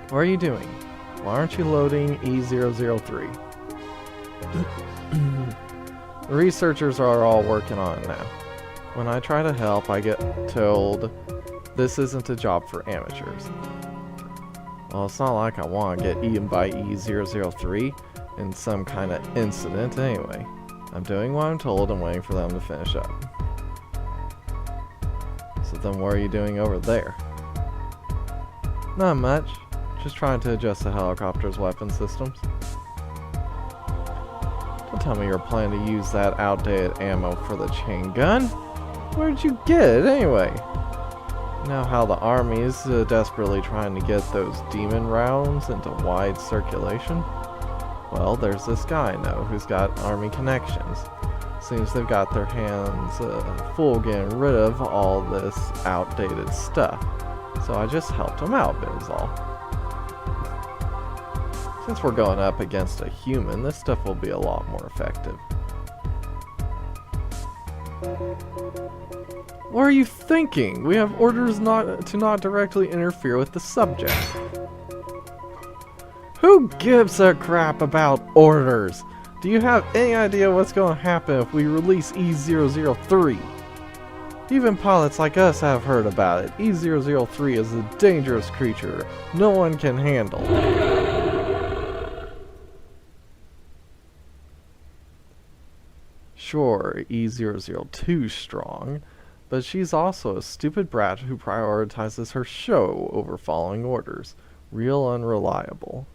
What are you doing? Why aren't you loading E003? The researchers are all working on it now. When I try to help, I get told this isn't a job for amateurs. Well, it's not like I want to get eaten by E003 in some kind of incident anyway. I'm doing what I'm told and waiting for them to finish up. So then what are you doing over there? Not much. Just trying to adjust the helicopter's weapon systems. Don't tell me you're planning to use that outdated ammo for the chain gun. Where'd you get it anyway? You know how the army is desperately trying to get those demon rounds into wide circulation? Well, there's this guy I know who's got army connections. Seems they've got their hands full getting rid of all this outdated stuff. So I just helped him out, bit is all. Since we're going up against a human, this stuff will be a lot more effective. What are you thinking? We have orders not directly interfere with the subject. Who gives a crap about orders? Do you have any idea what's going to happen if we release E003? Even pilots like us have heard about it. E003 is a dangerous creature no one can handle. Sure, E002's strong, but she's also a stupid brat who prioritizes her show over following orders. Real unreliable.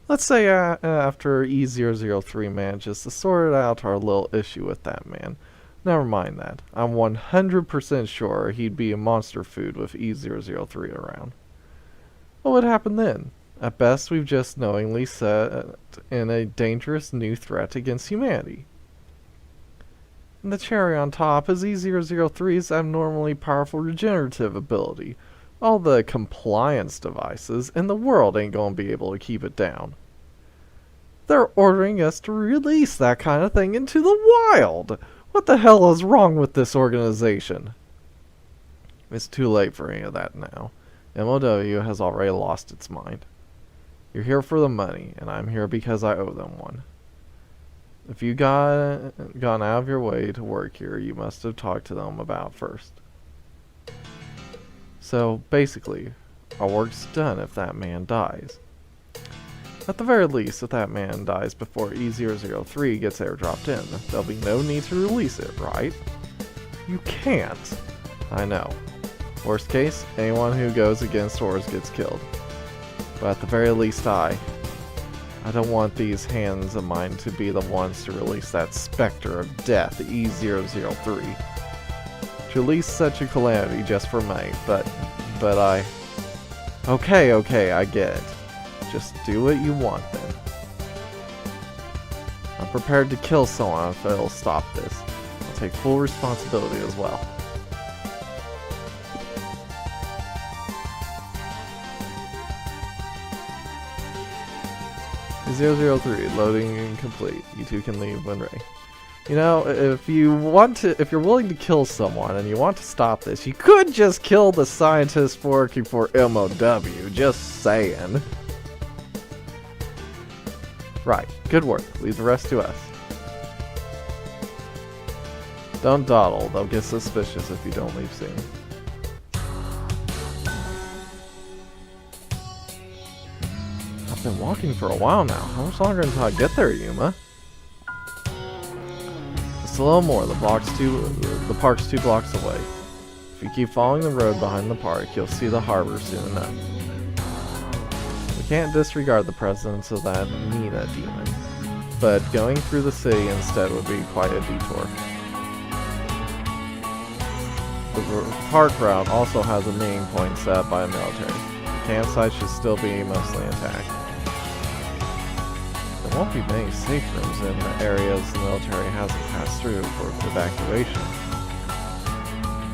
Let's say after E003 manages to sort out our little issue with that man. Never mind that. I'm 100% sure he'd be a monster food with E003 around. What would happen then? At best, we've just knowingly set in a dangerous new threat against humanity. And the cherry on top is E003's abnormally powerful regenerative ability. All the compliance devices in the world ain't gonna be able to keep it down. They're ordering us to release that kind of thing into the wild! What the hell is wrong with this organization? It's too late for any of that now. MOW has already lost its mind. You're here for the money, and I'm here because I owe them one. If you gone out of your way to work here, you must have talked to them about first. So, basically, our work's done if that man dies. At the very least, if that man dies before E003 gets airdropped in, there'll be no need to release it, right? You can't. I know. Worst case, anyone who goes against orders gets killed. But at the very least I don't want these hands of mine to be the ones to release that specter of death, E003. To release such a calamity just for money, but I... Okay, I get it. Just do what you want then. I'm prepared to kill someone if it'll stop this. I'll take full responsibility as well. E003, loading incomplete. You two can leave when ready. You know, if you're willing to kill someone and you want to stop this, you could just kill the scientist working for MOW, just saying. Right, good work. Leave the rest to us. Don't dawdle, they'll get suspicious if you don't leave soon. I've been walking for a while now. How much longer until I get there, Yuma? Just a little more. The park's 2 blocks away. If you keep following the road behind the park, you'll see the harbor soon enough. We can't disregard the presence of that Nina demon, but going through the city instead would be quite a detour. The park route also has a meeting point set up by the military. The campsite should still be mostly intact. There won't be many safe rooms in the areas the military hasn't passed through for evacuation.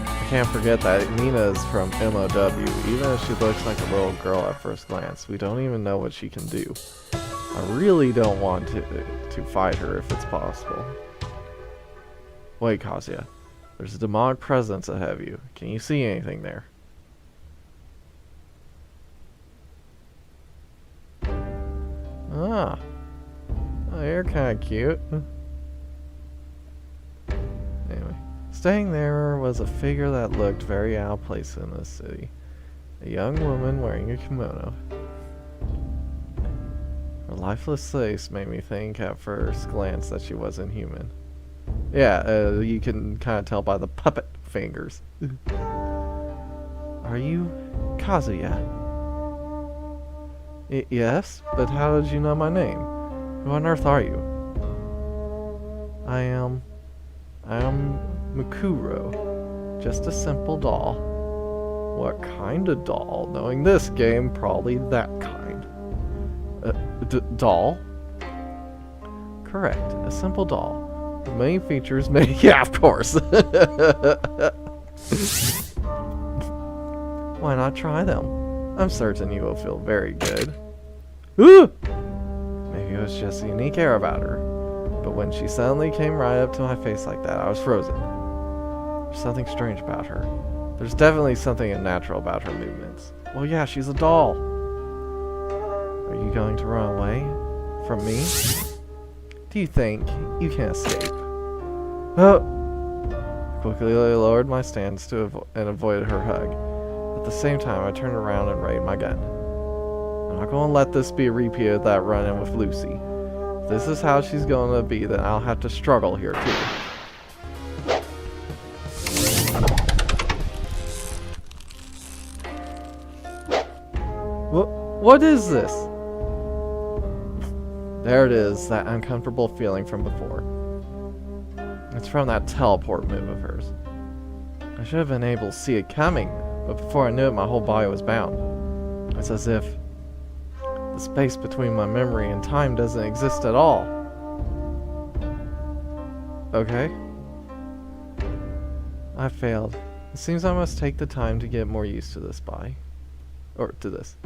I can't forget that Nina is from MOW. Even if she looks like a little girl at first glance, we don't even know what she can do. I really don't want to fight her if it's possible. Wait, Kazuya. There's a demonic presence ahead of you. Can you see anything there? Ah. Oh, you're kind of cute. Anyway. Staying there was a figure that looked very out of place in this city. A young woman wearing a kimono. Her lifeless face made me think at first glance that she wasn't human. Yeah, you can kind of tell by the puppet fingers. Are you Kazuya? Yes, but how did you know my name? Who on earth are you? I am Mikuro. Just a simple doll. What kind of doll? Knowing this game, probably that kind. Doll? Correct, a simple doll. The main features may... Yeah, of course! Why not try them? I'm certain you will feel very good. Ooh! Maybe it was just a unique air about her. But when she suddenly came right up to my face like that, I was frozen. There's something strange about her. There's definitely something unnatural about her movements. Well, yeah, she's a doll. Are you going to run away from me? Do you think you can escape? Oh! I quickly lowered my stance and avoided her hug. At the same time, I turned around and raised my gun. I'm not going to let this be a repeat of that run-in with Lucy. If this is how she's going to be, then I'll have to struggle here too. What is this? There it is, that uncomfortable feeling from before. It's from that teleport move of hers. I should have been able to see it coming, but before I knew it, my whole body was bound. It's as if the space between my memory and time doesn't exist at all. Okay. I failed. It seems I must take the time to get more used to this body. Or to this.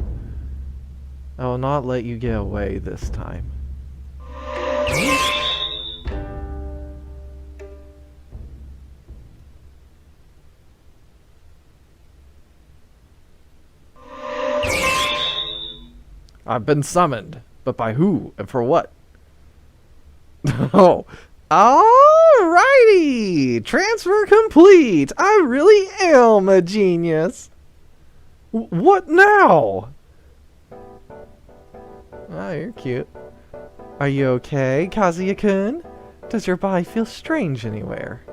I will not let you get away this time. I've been summoned, but by who and for what? Oh, alrighty! Transfer complete! I really am a genius! What now? Oh, you're cute. Are you okay, Kazuya-kun? Does your body feel strange anywhere?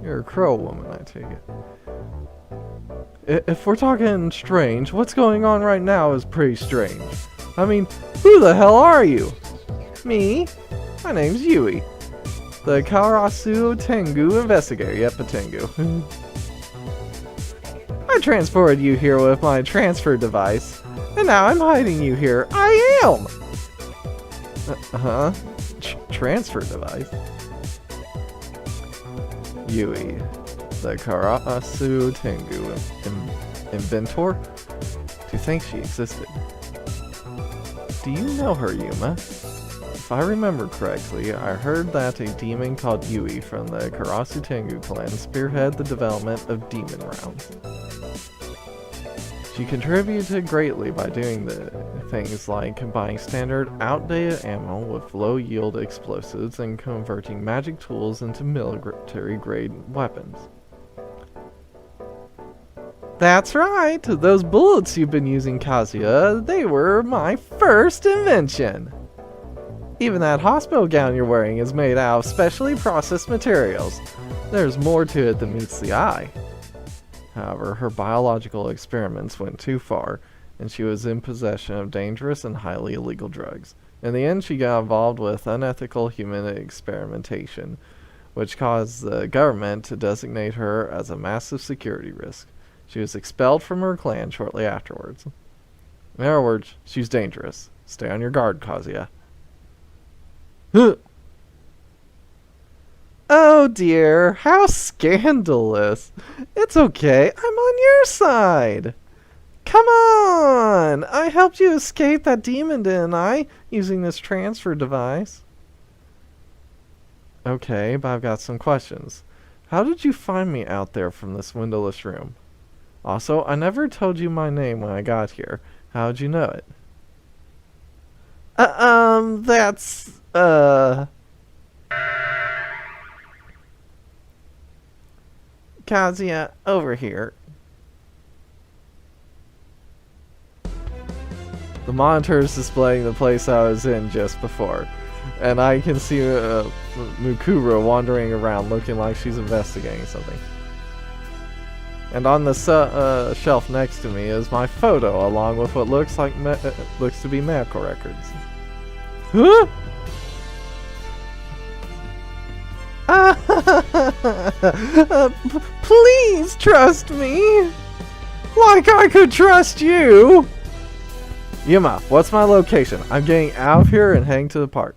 You're a crow woman, I take it. If we're talking strange, what's going on right now is pretty strange. I mean, who the hell are you? Me? My name's Yui. The Karasu Tengu investigator. Yep, a Tengu. I transported you here with my transfer device. And now I'm hiding you here. I am! Transfer device? Yui, the Karasu Tengu inventor? To think she existed. Do you know her, Yuma? If I remember correctly, I heard that a demon called Yui from the Karasu Tengu clan spearheaded the development of demon rounds. She contributed greatly by doing the things like combining standard, outdated ammo with low-yield explosives and converting magic tools into military-grade weapons. That's right! Those bullets you've been using, Kazuya, they were my first invention! Even that hospital gown you're wearing is made out of specially processed materials. There's more to it than meets the eye. However, her biological experiments went too far, and she was in possession of dangerous and highly illegal drugs. In the end, she got involved with unethical human experimentation, which caused the government to designate her as a massive security risk. She was expelled from her clan shortly afterwards. In other words, she's dangerous. Stay on your guard, Kazuya. Oh dear, how scandalous. It's okay, I'm on your side. Come on, I helped you escape that demon, didn't I? Using this transfer device. Okay, but I've got some questions. How did you find me out there from this windowless room? Also, I never told you my name when I got here. How'd you know it? That's, Kazuya, over here. The monitor is displaying the place I was in just before. And I can see Mukuro wandering around looking like she's investigating something. And on the shelf next to me is my photo along with what looks like looks to be medical records. Huh? Please trust me. Like I could trust you. Yuma, what's my location? I'm getting out of here and heading to the park.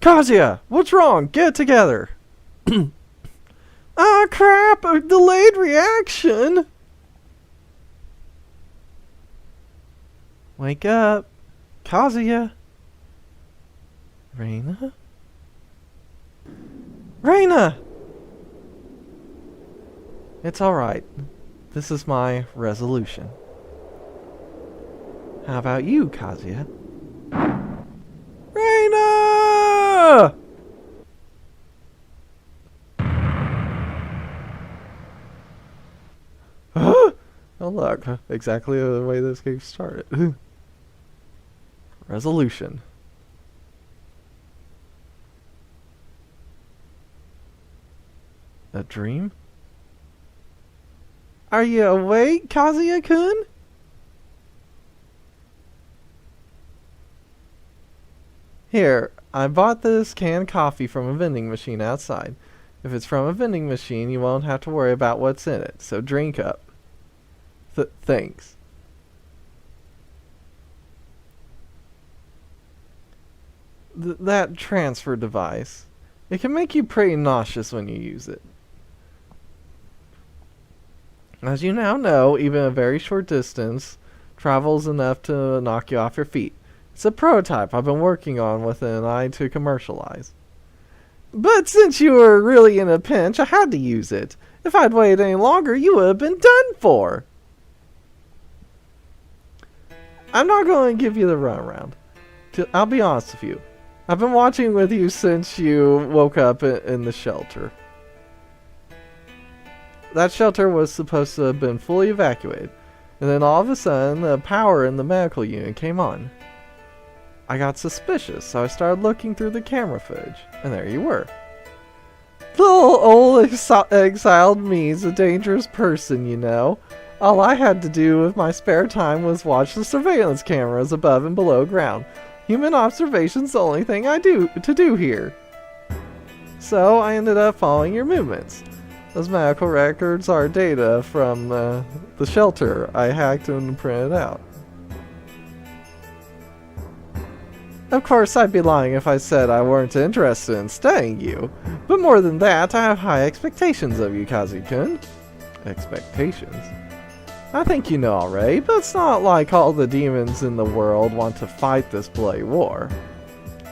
Kazuya, what's wrong? Get it together. Ah, crap! A delayed reaction! Wake up. Kazuya. Reina? Reina! It's alright. This is my resolution. How about you, Kazuya? Reina! Oh look, exactly the way this game started. Resolution. A dream? Are you awake, Kazuya-kun? Here, I bought this canned coffee from a vending machine outside. If it's from a vending machine, you won't have to worry about what's in it, so drink up. Thanks. That transfer device, it can make you pretty nauseous when you use it. As you now know, even a very short distance travels enough to knock you off your feet. It's a prototype I've been working on with an eye to commercialize. But since you were really in a pinch, I had to use it. If I'd waited any longer, you would have been done for. I'm not going to give you the runaround. I'll be honest with you. I've been watching with you since you woke up in the shelter. That shelter was supposed to have been fully evacuated, and then all of a sudden, the power in the medical unit came on. I got suspicious, so I started looking through the camera footage, and there you were. Little old exiled me's a dangerous person, you know. All I had to do with my spare time was watch the surveillance cameras above and below ground. Human observation's the only thing I do here. So I ended up following your movements. Those medical records are data from the shelter I hacked and printed out. Of course, I'd be lying if I said I weren't interested in studying you. But more than that, I have high expectations of you, Kazuya-kun. Expectations? I think you know already, but it's not like all the demons in the world want to fight this bloody war.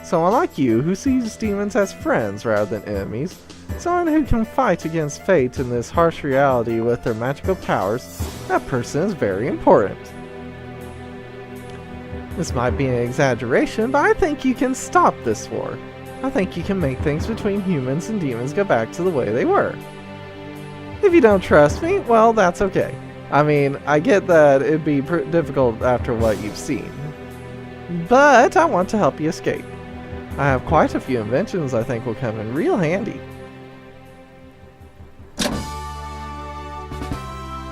Someone like you, who sees demons as friends rather than enemies, someone who can fight against fate in this harsh reality with their magical powers, that person is very important. This might be an exaggeration, but I think you can stop this war. I think you can make things between humans and demons go back to the way they were. If you don't trust me, well, that's okay. I mean, I get that it'd be difficult after what you've seen. But I want to help you escape. I have quite a few inventions I think will come in real handy.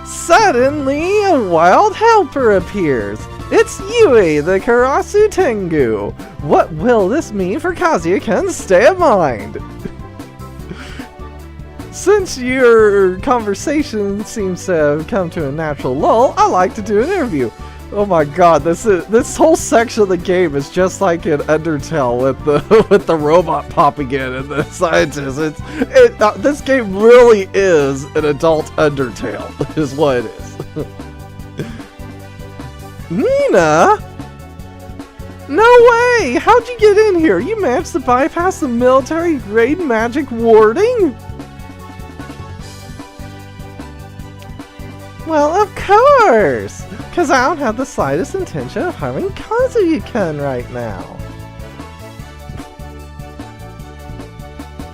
Suddenly, a wild helper appears. It's Yui, the Karasu Tengu. What will this mean for Kazuya-kun's state of mind? Since your conversation seems to have come to a natural lull, I like to do an interview. Oh my god, this whole section of the game is just like an Undertale with the robot popping in and the scientist. This game really is an adult Undertale, is what it is. Nina? No way! How'd you get in here? You managed to bypass the military grade magic warding? Well, of course! Because I don't have the slightest intention of harming Kazuya-kun right now.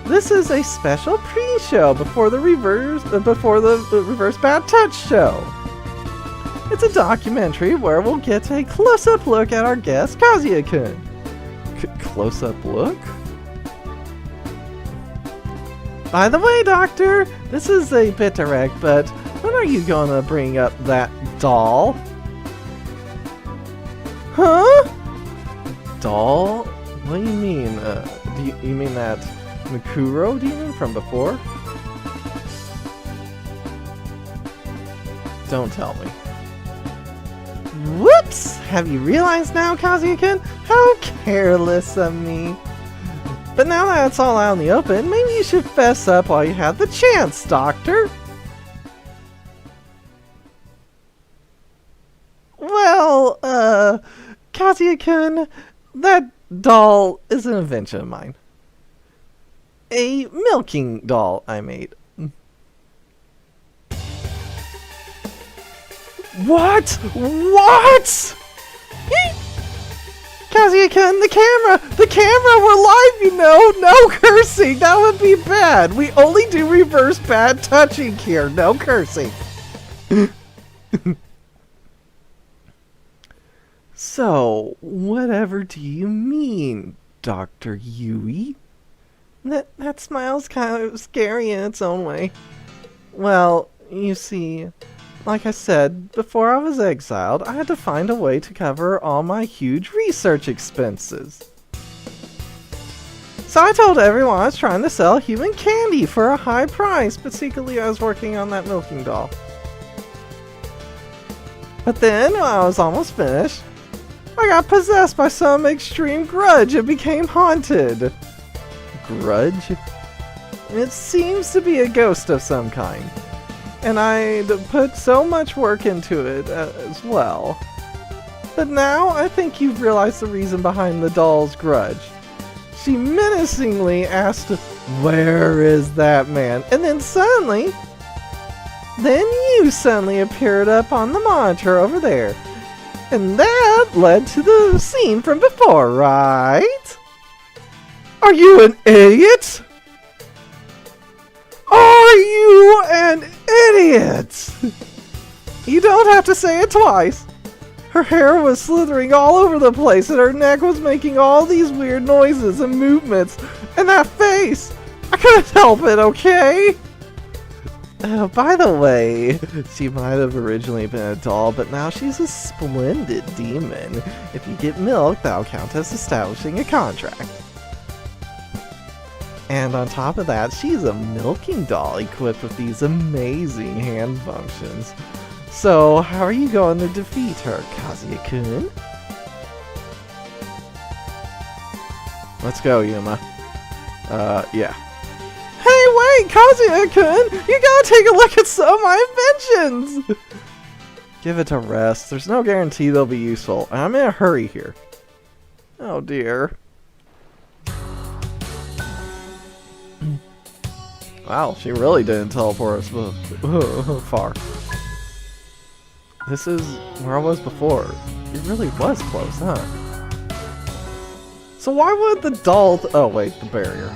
This is a special pre-show before the reverse bad touch show. It's a documentary where we'll get a close-up look at our guest Kazuya-kun. Close-up look? By the way, Doctor, this is a bit direct, but when are you gonna bring up that doll? Huh? Doll? What do you mean? You mean that Mikuro demon from before? Don't tell me. Whoops! Have you realized now, Kazuya-kun? How careless of me. But now that it's all out in the open, maybe you should fess up while you have the chance, Doctor. Well, Kazuya-kun, that doll is an invention of mine. A milking doll I made. What? What? Kazuya-kun, the camera! The camera! We're live, you know! No cursing! That would be bad! We only do reverse bad touching here. No cursing. So, whatever do you mean, Dr. Yui? That smile's kind of scary in its own way. Well, you see, like I said, before I was exiled, I had to find a way to cover all my huge research expenses. So I told everyone I was trying to sell human candy for a high price, but secretly I was working on that milking doll. But then, when I was almost finished, I got possessed by some extreme grudge and became haunted. Grudge? It seems to be a ghost of some kind. And I put so much work into it as well. But now I think you've realized the reason behind the doll's grudge. She menacingly asked, "Where is that man?" And then you suddenly appeared up on the monitor over there. And that led to the scene from before, right? Are you an idiot? Are you an idiot? You don't have to say it twice. Her hair was slithering all over the place and her neck was making all these weird noises and movements. And that face! I couldn't help it, okay? By the way, she might have originally been a doll, but now she's a splendid demon. If you get milk, that'll count as establishing a contract. And on top of that, she's a milking doll equipped with these amazing hand functions. So, how are you going to defeat her, Kazuya-kun? Let's go, Yuma. Yeah. Hey, wait, Kazuya-kun! You gotta take a look at some of my inventions! Give it a rest. There's no guarantee they'll be useful. And I'm in a hurry here. Oh, dear. Wow, she really didn't teleport us far. This is where I was before. It really was close, huh? So why would the doll... oh, wait, the barrier.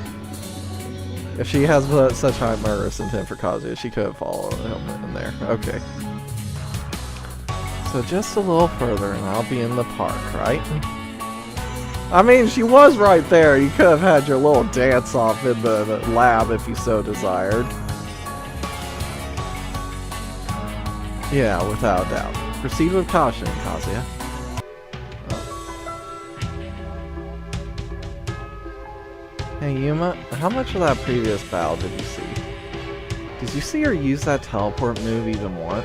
If she has such high murderous intent for Kazuya, she could have followed him in there. Okay. So just a little further and I'll be in the park, right? I mean, she was right there. You could have had your little dance off in the lab if you so desired. Yeah, without a doubt. Proceed with caution, Kazuya. Hey Yuma, how much of that previous battle did you see? Did you see her use that teleport move even once?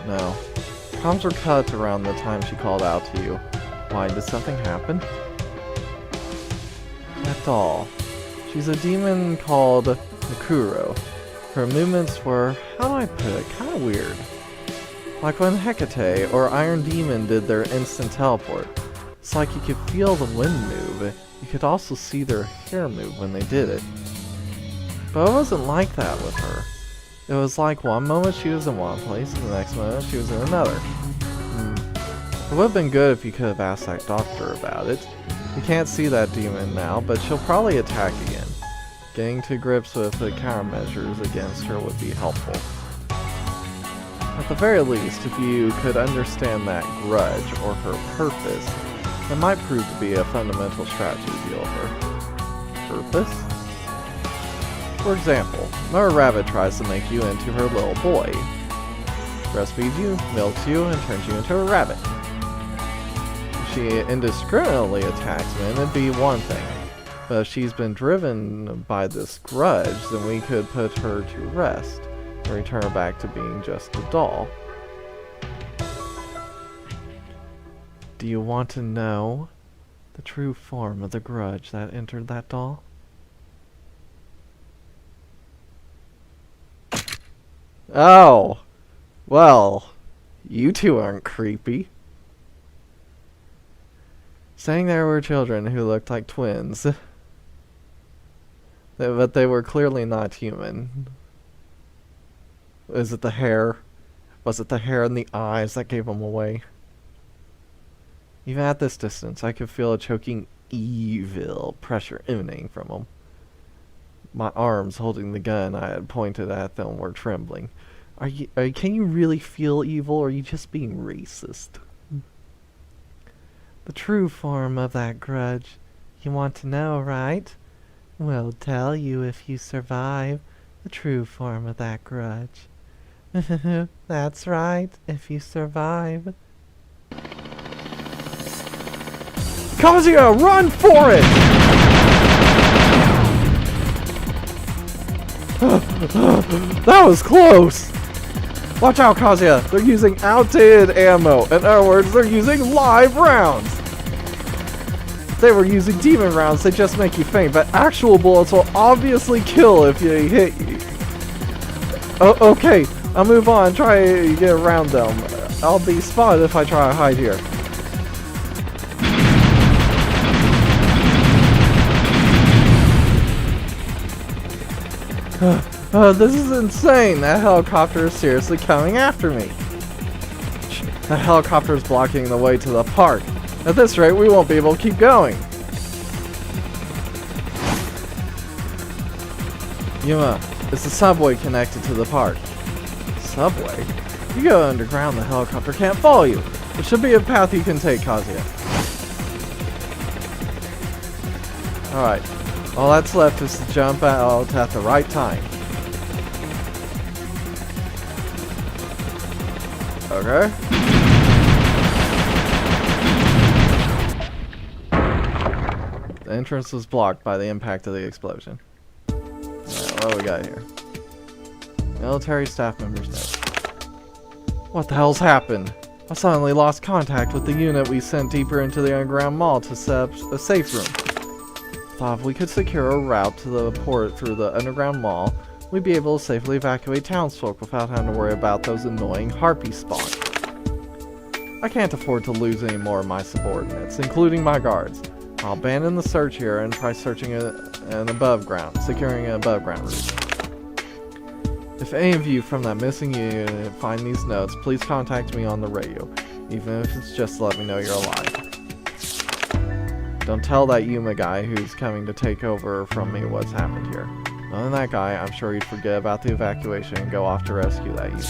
No. Comms were cut around the time she called out to you. Why, did something happen? That doll. She's a demon called Mikuro. Her movements were, how do I put it, kinda weird. Like when Hecate or Iron Demon did their instant teleport. It's like you could feel the wind move. You could also see their hair move when they did it. But it wasn't like that with her. It was like one moment she was in one place and the next moment she was in another. It would have been good if you could have asked that doctor about it. You can't see that demon now, but she'll probably attack again. Getting to grips with the countermeasures against her would be helpful. At the very least, if you could understand that grudge or her purpose, it might prove to be a fundamental strategy deal of her. Purpose? For example, Mother Rabbit tries to make you into her little boy. Breastfeeds you, milks you, and turns you into a rabbit. If she indiscriminately attacks men, it'd be one thing. But if she's been driven by this grudge, then we could put her to rest and return her back to being just a doll. Do you want to know the true form of the grudge that entered that doll? Oh, well, you two aren't creepy. Saying there were children who looked like twins, but they were clearly not human. Is it the hair? Was it the hair and the eyes that gave them away? Even at this distance, I could feel a choking evil pressure emanating from them. My arms holding the gun I had pointed at them were trembling. Can you really feel evil, or are you just being racist? The true form of that grudge. You want to know, right? We'll tell you if you survive the true form of that grudge. That's right, if you survive. Kazuya, run for it! That was close! Watch out, Kazuya! They're using outdated ammo. In other words, they're using live rounds! If they were using demon rounds, they just make you faint, but actual bullets will obviously kill if they hit you. Oh, okay, I'll move on and try to get around them. I'll be spotted if I try to hide here. This is insane! That helicopter is seriously coming after me! That helicopter is blocking the way to the park. At this rate, we won't be able to keep going. Yuma, is the subway connected to the park? Subway? If you go underground, the helicopter can't follow you. There should be a path you can take, Kazuya. Alright. All that's left is to jump out at the right time. Okay. The entrance was blocked by the impact of the explosion. Alright, what do we got here? Military staff members note. What the hell's happened? I suddenly lost contact with the unit we sent deeper into the underground mall to set up a safe room. Thought if we could secure a route to the port through the underground mall, we'd be able to safely evacuate townsfolk without having to worry about those annoying harpy spawns. I can't afford to lose any more of my subordinates, including my guards. I'll abandon the search here and try searching securing an above ground route. If any of you from that missing unit find these notes, please contact me on the radio, even if it's just to let me know you're alive. Don't tell that Yuma guy who's coming to take over from me what's happened here. Other than that guy, I'm sure he'd forget about the evacuation and go off to rescue that Yuma.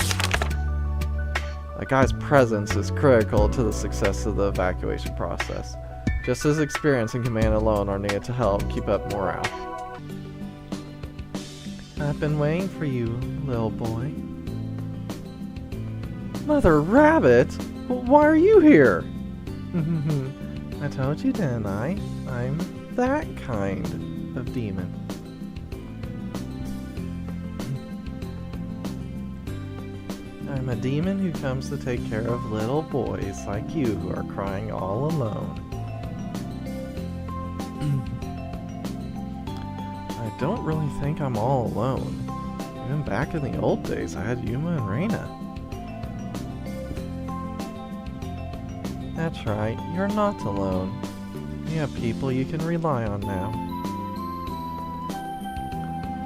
That guy's presence is critical to the success of the evacuation process. Just his experience and command alone are needed to help keep up morale. I've been waiting for you, little boy. Mother Rabbit? Why are you here? I told you, didn't I? I'm that kind of demon. I'm a demon who comes to take care of little boys like you who are crying all alone. I don't really think I'm all alone. Even back in the old days, I had Yuma and Reina. That's right, you're not alone. You have people you can rely on now.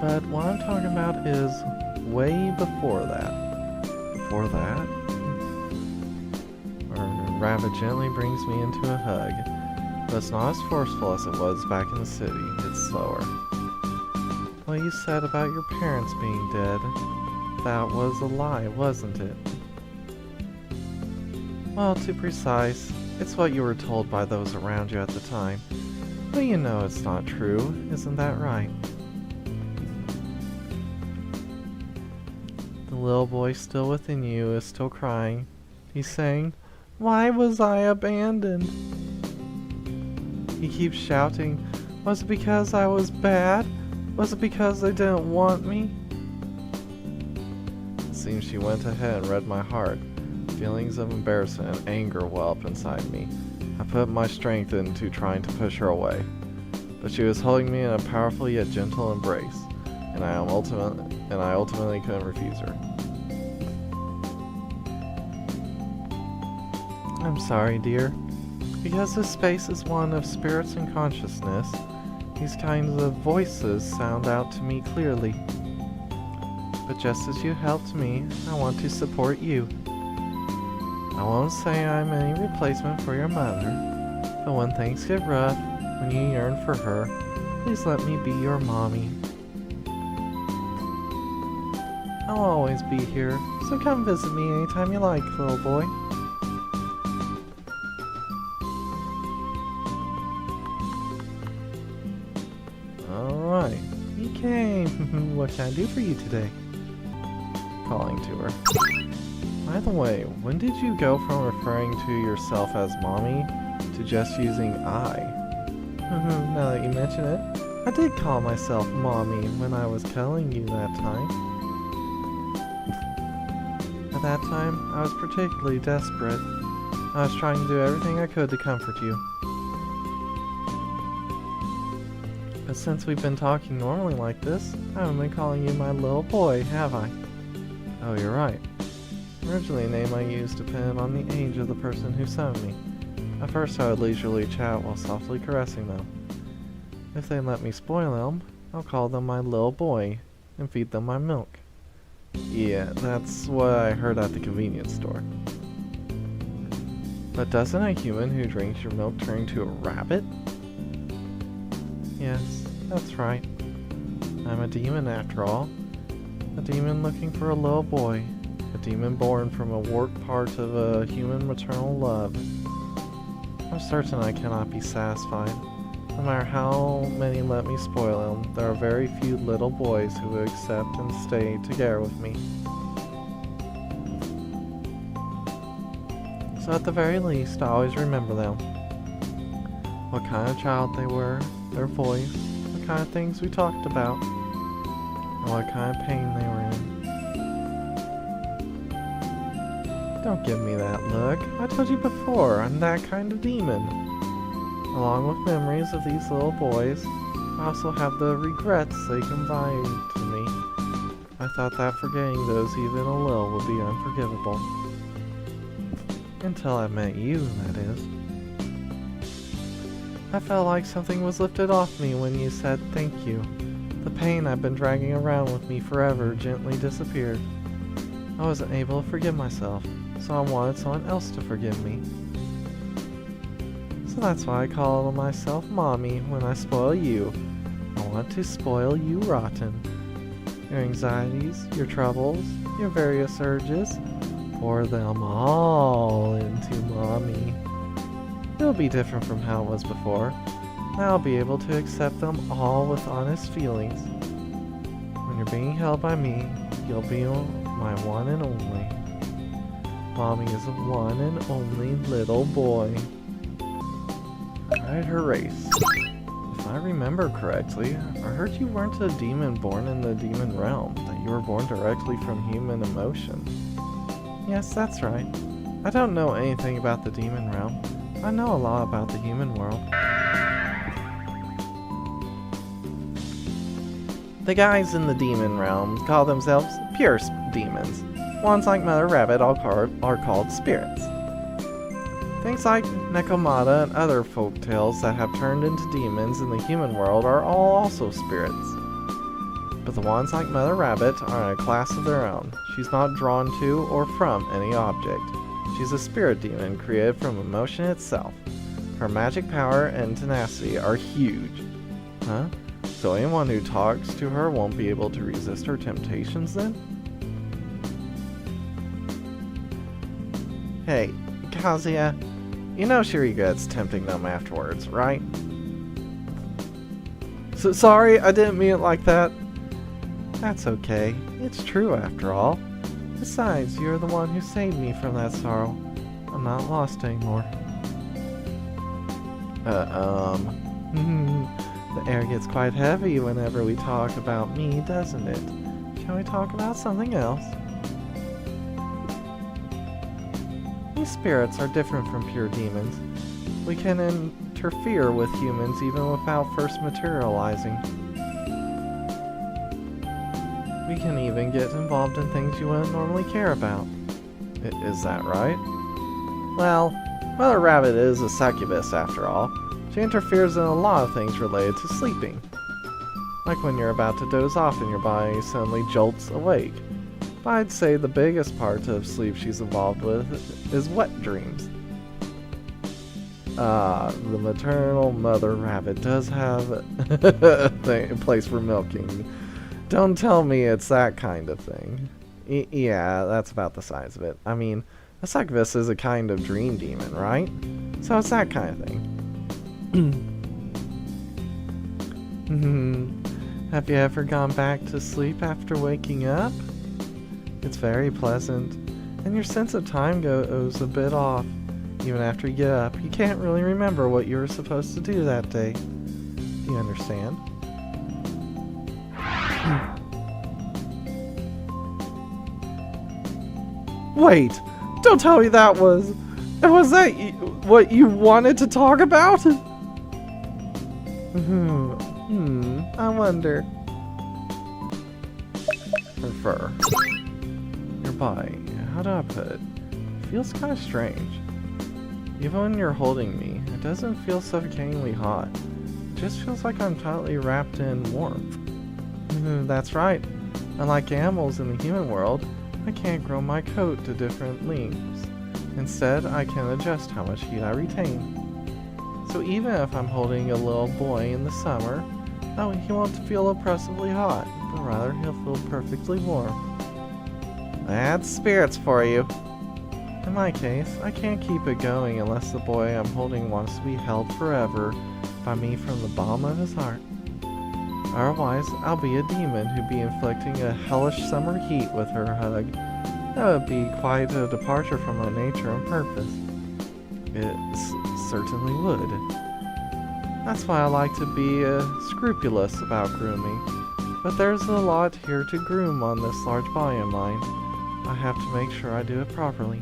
But what I'm talking about is way before that. Before that? Rabbit gently brings me into a hug, but it's not as forceful as it was back in the city. It's slower. What you said about your parents being dead, that was a lie, wasn't it? Well, to be precise, it's what you were told by those around you at the time. But you know it's not true, isn't that right? The little boy still within you is still crying. He's saying, "Why was I abandoned?" He keeps shouting, "Was it because I was bad? Was it because they didn't want me?" It seems she went ahead and read my heart. Feelings of embarrassment and anger well up inside me. I put my strength into trying to push her away, but she was holding me in a powerful yet gentle embrace, and I ultimately couldn't refuse her. "I'm sorry, dear. Because this space is one of spirits and consciousness, these kinds of voices sound out to me clearly. But just as you helped me, I want to support you. I won't say I'm any replacement for your mother, but when things get rough, when you yearn for her, please let me be your mommy. I'll always be here, so come visit me anytime you like, little boy." Alright, you came. What can I do for you today? Calling to her. By the way, when did you go from referring to yourself as mommy to just using I? Now that you mention it, I did call myself mommy when I was telling you that time. At that time, I was particularly desperate. I was trying to do everything I could to comfort you. But since we've been talking normally like this, I haven't been calling you my little boy, have I? Oh, you're right. Originally, a name I used depended on the age of the person who summoned me. At first, I would leisurely chat while softly caressing them. If they let me spoil them, I'll call them my little boy and feed them my milk. Yeah, that's what I heard at the convenience store. But doesn't a human who drinks your milk turn into a rabbit? Yes, that's right. I'm a demon after all. A demon looking for a little boy. A demon born from a warped part of a human maternal love. I'm certain I cannot be satisfied. No matter how many let me spoil them, there are very few little boys who will accept and stay together with me. So at the very least, I always remember them. What kind of child they were, their voice, what kind of things we talked about, and what kind of pain they were in. Don't give me that look. I told you before, I'm that kind of demon. Along with memories of these little boys, I also have the regrets they confide to me. I thought that forgetting those even a little would be unforgivable. Until I met you, that is. I felt like something was lifted off me when you said thank you. The pain I've been dragging around with me forever gently disappeared. I wasn't able to forgive myself, so I wanted someone else to forgive me. So that's why I call myself Mommy when I spoil you. I want to spoil you rotten. Your anxieties, your troubles, your various urges, pour them all into Mommy. It'll be different from how it was before. I'll be able to accept them all with honest feelings. When you're being held by me, you'll be my one and only. Mommy is a one and only little boy. Ride her race. If I remember correctly, I heard you weren't a demon born in the demon realm, that you were born directly from human emotion. Yes, that's right. I don't know anything about the demon realm. I know a lot about the human world. The guys in the demon realm call themselves pure demons. Ones like Mother Rabbit are called spirits. Things like Nekomata and other folk tales that have turned into demons in the human world are all also spirits. But the ones like Mother Rabbit are in a class of their own. She's not drawn to or from any object. She's a spirit demon created from emotion itself. Her magic power and tenacity are huge. Huh? So anyone who talks to her won't be able to resist her temptations then? Hey, Kazuya, you know she regrets tempting them afterwards, right? So sorry, I didn't mean it like that. That's okay. It's true after all. Besides, you're the one who saved me from that sorrow. I'm not lost anymore. The air gets quite heavy whenever we talk about me, doesn't it? Shall we talk about something else? These spirits are different from pure demons. We can interfere with humans even without first materializing. We can even get involved in things you wouldn't normally care about. Is that right? Well, Mother Rabbit is a succubus after all. She interferes in a lot of things related to sleeping. Like when you're about to doze off and your body suddenly jolts awake. But I'd say the biggest part of sleep she's involved with is wet dreams. The maternal Mother Rabbit does have a place for milking. Don't tell me it's that kind of thing. Yeah, that's about the size of it. I mean, a succubus is a kind of dream demon, right? So it's that kind of thing. Have you ever gone back to sleep after waking up? It's very pleasant, and your sense of time goes a bit off. Even after you get up, you can't really remember what you were supposed to do that day. Do you understand? Wait! Don't tell me that was... Was that what you wanted to talk about? I wonder. Her fur. Your body. How do I put it? Feels kind of strange. Even when you're holding me, it doesn't feel suffocatingly hot. It just feels like I'm tightly wrapped in warmth. That's right. Unlike animals in the human world, I can't grow my coat to different lengths. Instead, I can adjust how much heat I retain. So even if I'm holding a little boy in the summer, he won't feel oppressively hot, but rather he'll feel perfectly warm. That's spirits for you. In my case, I can't keep it going unless the boy I'm holding wants to be held forever by me from the bottom of his heart. Otherwise, I'll be a demon who'd be inflicting a hellish summer heat with her hug. That would be quite a departure from my nature and purpose. It certainly would. That's why I like to be scrupulous about grooming. But there's a lot here to groom on this large body of mine. I have to make sure I do it properly.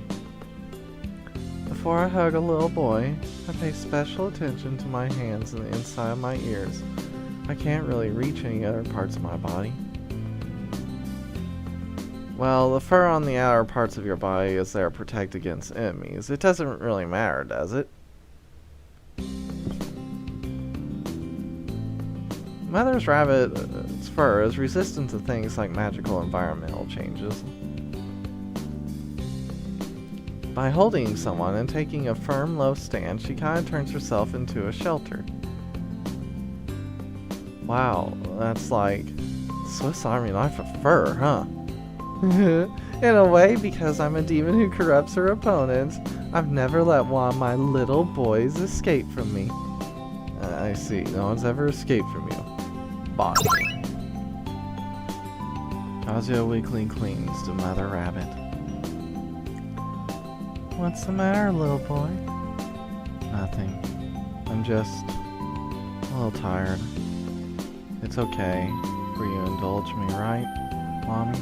Before I hug a little boy, I pay special attention to my hands and the inside of my ears. I can't really reach any other parts of my body. Well, the fur on the outer parts of your body is there to protect against enemies. It doesn't really matter, does it? Mother Rabbit's fur is resistant to things like magical environmental changes. By holding someone and taking a firm, low stand, she kind of turns herself into a shelter. Wow, that's like Swiss Army knife of fur, huh? In a way, because I'm a demon who corrupts her opponents, I've never let one of my little boys escape from me. I see, no one's ever escaped from you. Bye. Kazuya weakly clings to Mother Rabbit. What's the matter, little boy? Nothing. I'm just a little tired. It's okay for you to indulge me, right, Mommy?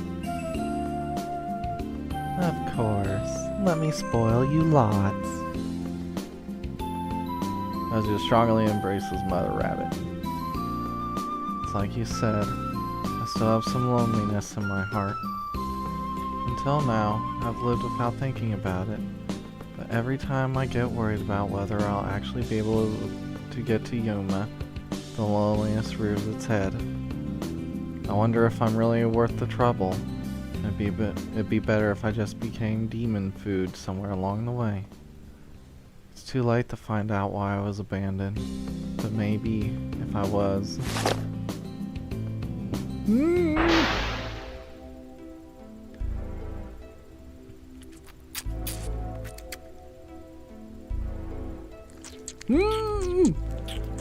Of course. Let me spoil you lots. Kazuya strongly embraces Mother Rabbit. It's like you said, I still have some loneliness in my heart. Until now, I've lived without thinking about it. But every time I get worried about whether I'll actually be able to get to Yuma, the loneliness rears its head. I wonder if I'm really worth the trouble. It'd be better if I just became demon food somewhere along the way. It's too late to find out why I was abandoned, but maybe if I was...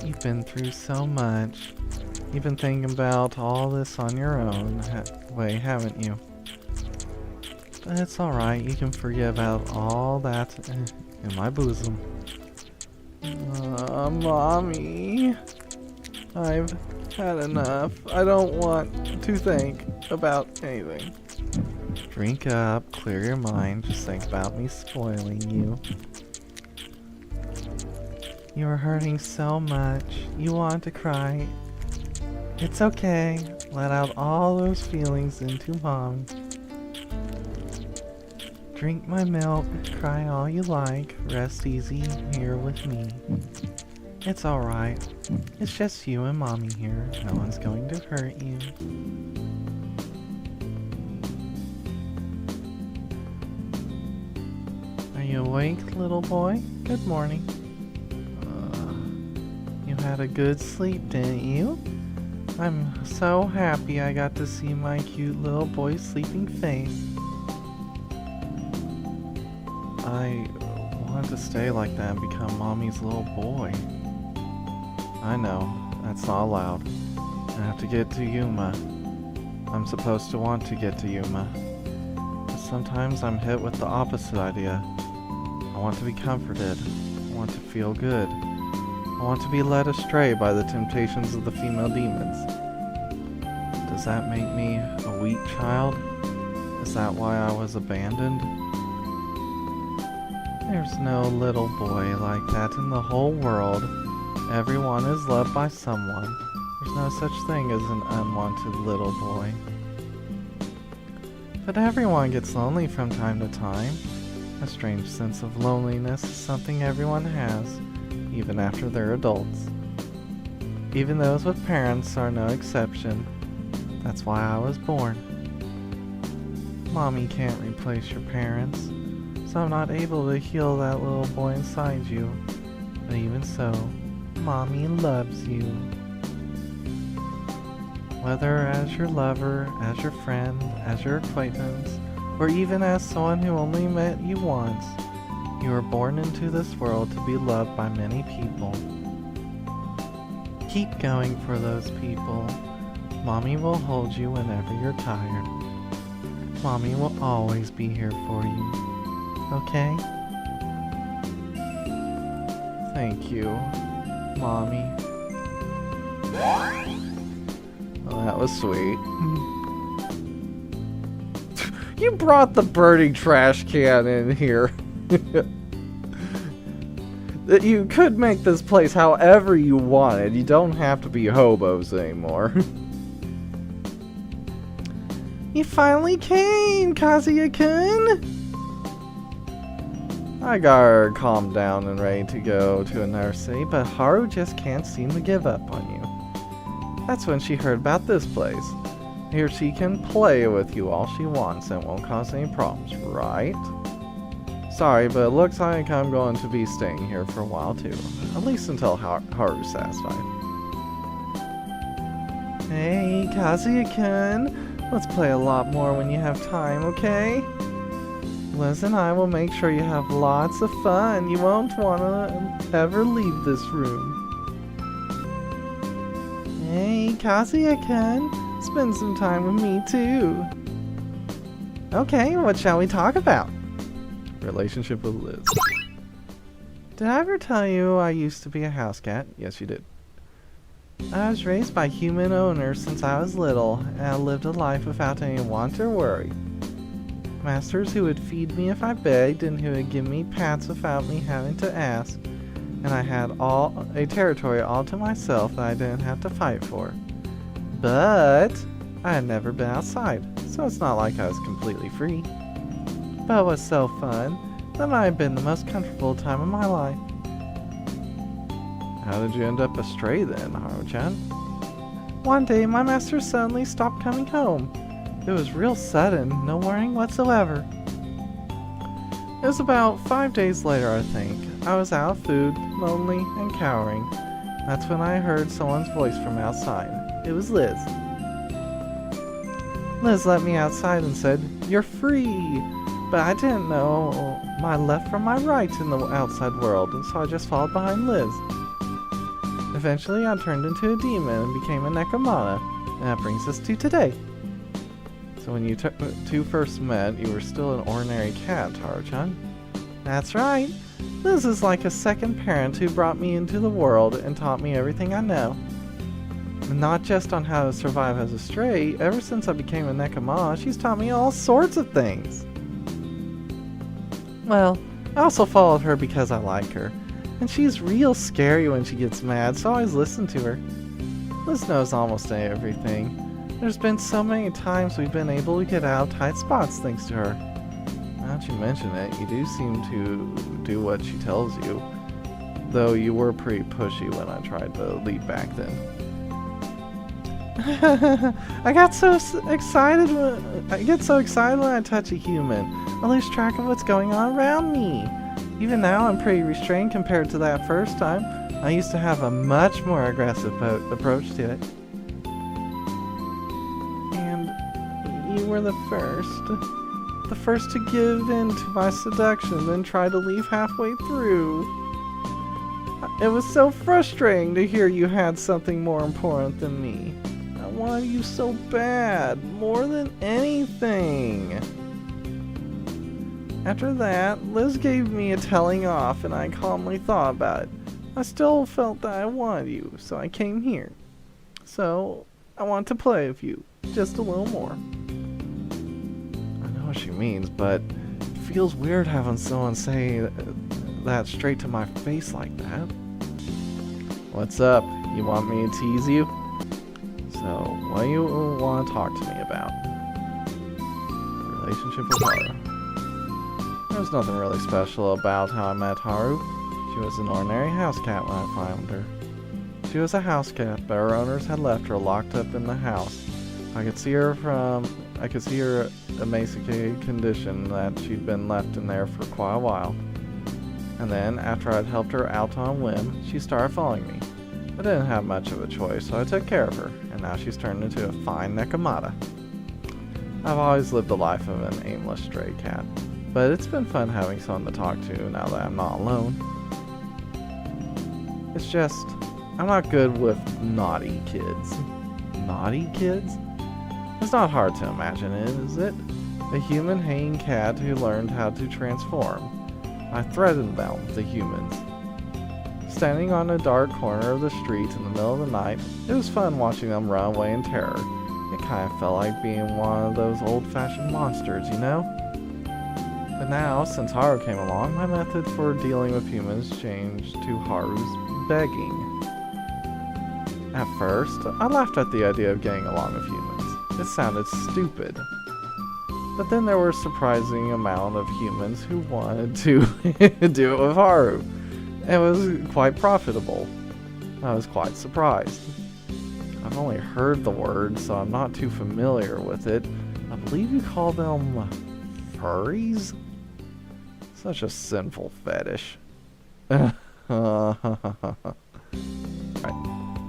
You've been through so much. You've been thinking about all this on your own way, haven't you? But it's alright, you can forget about all that in my bosom. Mommy. I've had enough. I don't want to think about anything. Drink up, clear your mind, just think about me spoiling you. You are hurting so much. You want to cry. It's okay. Let out all those feelings into Mom. Drink my milk. Cry all you like. Rest easy here with me. It's alright. It's just you and Mommy here. No one's going to hurt you. Are you awake, little boy? Good morning. You had a good sleep, didn't you? I'm so happy I got to see my cute little boy's sleeping face. I want to stay like that and become Mommy's little boy. I know, that's not allowed. I have to get to Yuma. I'm supposed to want to get to Yuma. But sometimes I'm hit with the opposite idea. I want to be comforted. I want to feel good. I want to be led astray by the temptations of the female demons. Does that make me a weak child? Is that why I was abandoned? There's no little boy like that in the whole world. Everyone is loved by someone. There's no such thing as an unwanted little boy. But everyone gets lonely from time to time. A strange sense of loneliness is something everyone has, even after they're adults. Even those with parents are no exception. That's why I was born. Mommy can't replace your parents, so I'm not able to heal that little boy inside you. But even so, Mommy loves you. Whether as your lover, as your friend, as your acquaintance, or even as someone who only met you once, you were born into this world to be loved by many people. Keep going for those people. Mommy will hold you whenever you're tired. Mommy will always be here for you. Okay? Thank you, Mommy. Well, that was sweet. You brought the burning trash can in here. You could make this place however you wanted. You don't have to be hobos anymore. You finally came, Kazuya-kun! I got her calmed down and ready to go to another city, but Haru just can't seem to give up on you. That's when she heard about this place. Here she can play with you all she wants and won't cause any problems, right? Sorry, but it looks like I'm going to be staying here for a while too. At least until Haru's satisfied. Hey, Kazuya-kun! Let's play a lot more when you have time, okay? Liz and I will make sure you have lots of fun. You won't want to ever leave this room. Hey, Kazuya-kun! Spend some time with me too. Okay, what shall we talk about? Relationship with Liz. Did I ever tell you I used to be a house cat? Yes, you did. I was raised by human owners since I was little, and I lived a life without any want or worry. Masters who would feed me if I begged, and who would give me pats without me having to ask, and I had a territory all to myself that I didn't have to fight for. But I had never been outside, so it's not like I was completely free. But it was so fun. That might have been the most comfortable time of my life. How did you end up astray then, Haru-chan? One day, my master suddenly stopped coming home. It was real sudden, no warning whatsoever. It was about 5 days later, I think. I was out of food, lonely, and cowering. That's when I heard someone's voice from outside. It was Liz. Liz let me outside and said, "You're free!" But I didn't know my left from my right in the outside world, so I just followed behind Liz. Eventually, I turned into a demon and became a Nekomata, and that brings us to today. So when you two first met, you were still an ordinary cat, Haru-chan. That's right. Liz is like a second parent who brought me into the world and taught me everything I know. And not just on how to survive as a stray, ever since I became a Nekomata, she's taught me all sorts of things. Well, I also followed her because I like her. And she's real scary when she gets mad, so I always listen to her. Liz knows almost everything. There's been so many times we've been able to get out of tight spots thanks to her. Now that you mention it, you do seem to do what she tells you. Though you were pretty pushy when I tried to leave back then. I get so excited when I touch a human. I lose track of what's going on around me. Even now, I'm pretty restrained compared to that first time. I used to have a much more aggressive approach to it. And you were the first to give in to my seduction, then try to leave halfway through. It was so frustrating to hear you had something more important than me. I wanted you so bad, more than anything. After that, Liz gave me a telling off and I calmly thought about it. I still felt that I wanted you, so I came here. So, I want to play with you, just a little more. I know what she means, but it feels weird having someone say that straight to my face like that. What's up? You want me to tease you? So, what do you want to talk to me about? Relationship with Haru. There's nothing really special about how I met Haru. She was an ordinary house cat when I found her. She was a house cat, but her owners had left her locked up in the house. I could see her emaciated condition that she'd been left in there for quite a while. And then, after I'd helped her out on a whim, she started following me. I didn't have much of a choice, so I took care of her, and now she's turned into a fine Nekomata. I've always lived the life of an aimless stray cat. But it's been fun having someone to talk to now that I'm not alone. It's just, I'm not good with naughty kids. Naughty kids? It's not hard to imagine it, is it? A human hanging cat who learned how to transform. I threatened them, the humans. Standing on a dark corner of the street in the middle of the night, it was fun watching them run away in terror. It kind of felt like being one of those old-fashioned monsters, you know? But now, since Haru came along, my method for dealing with humans changed to Haru's begging. At first, I laughed at the idea of getting along with humans. It sounded stupid. But then there were a surprising amount of humans who wanted to do it with Haru. It was quite profitable. I was quite surprised. I've only heard the word, so I'm not too familiar with it. I believe you call them furries? Such a sinful fetish. Right.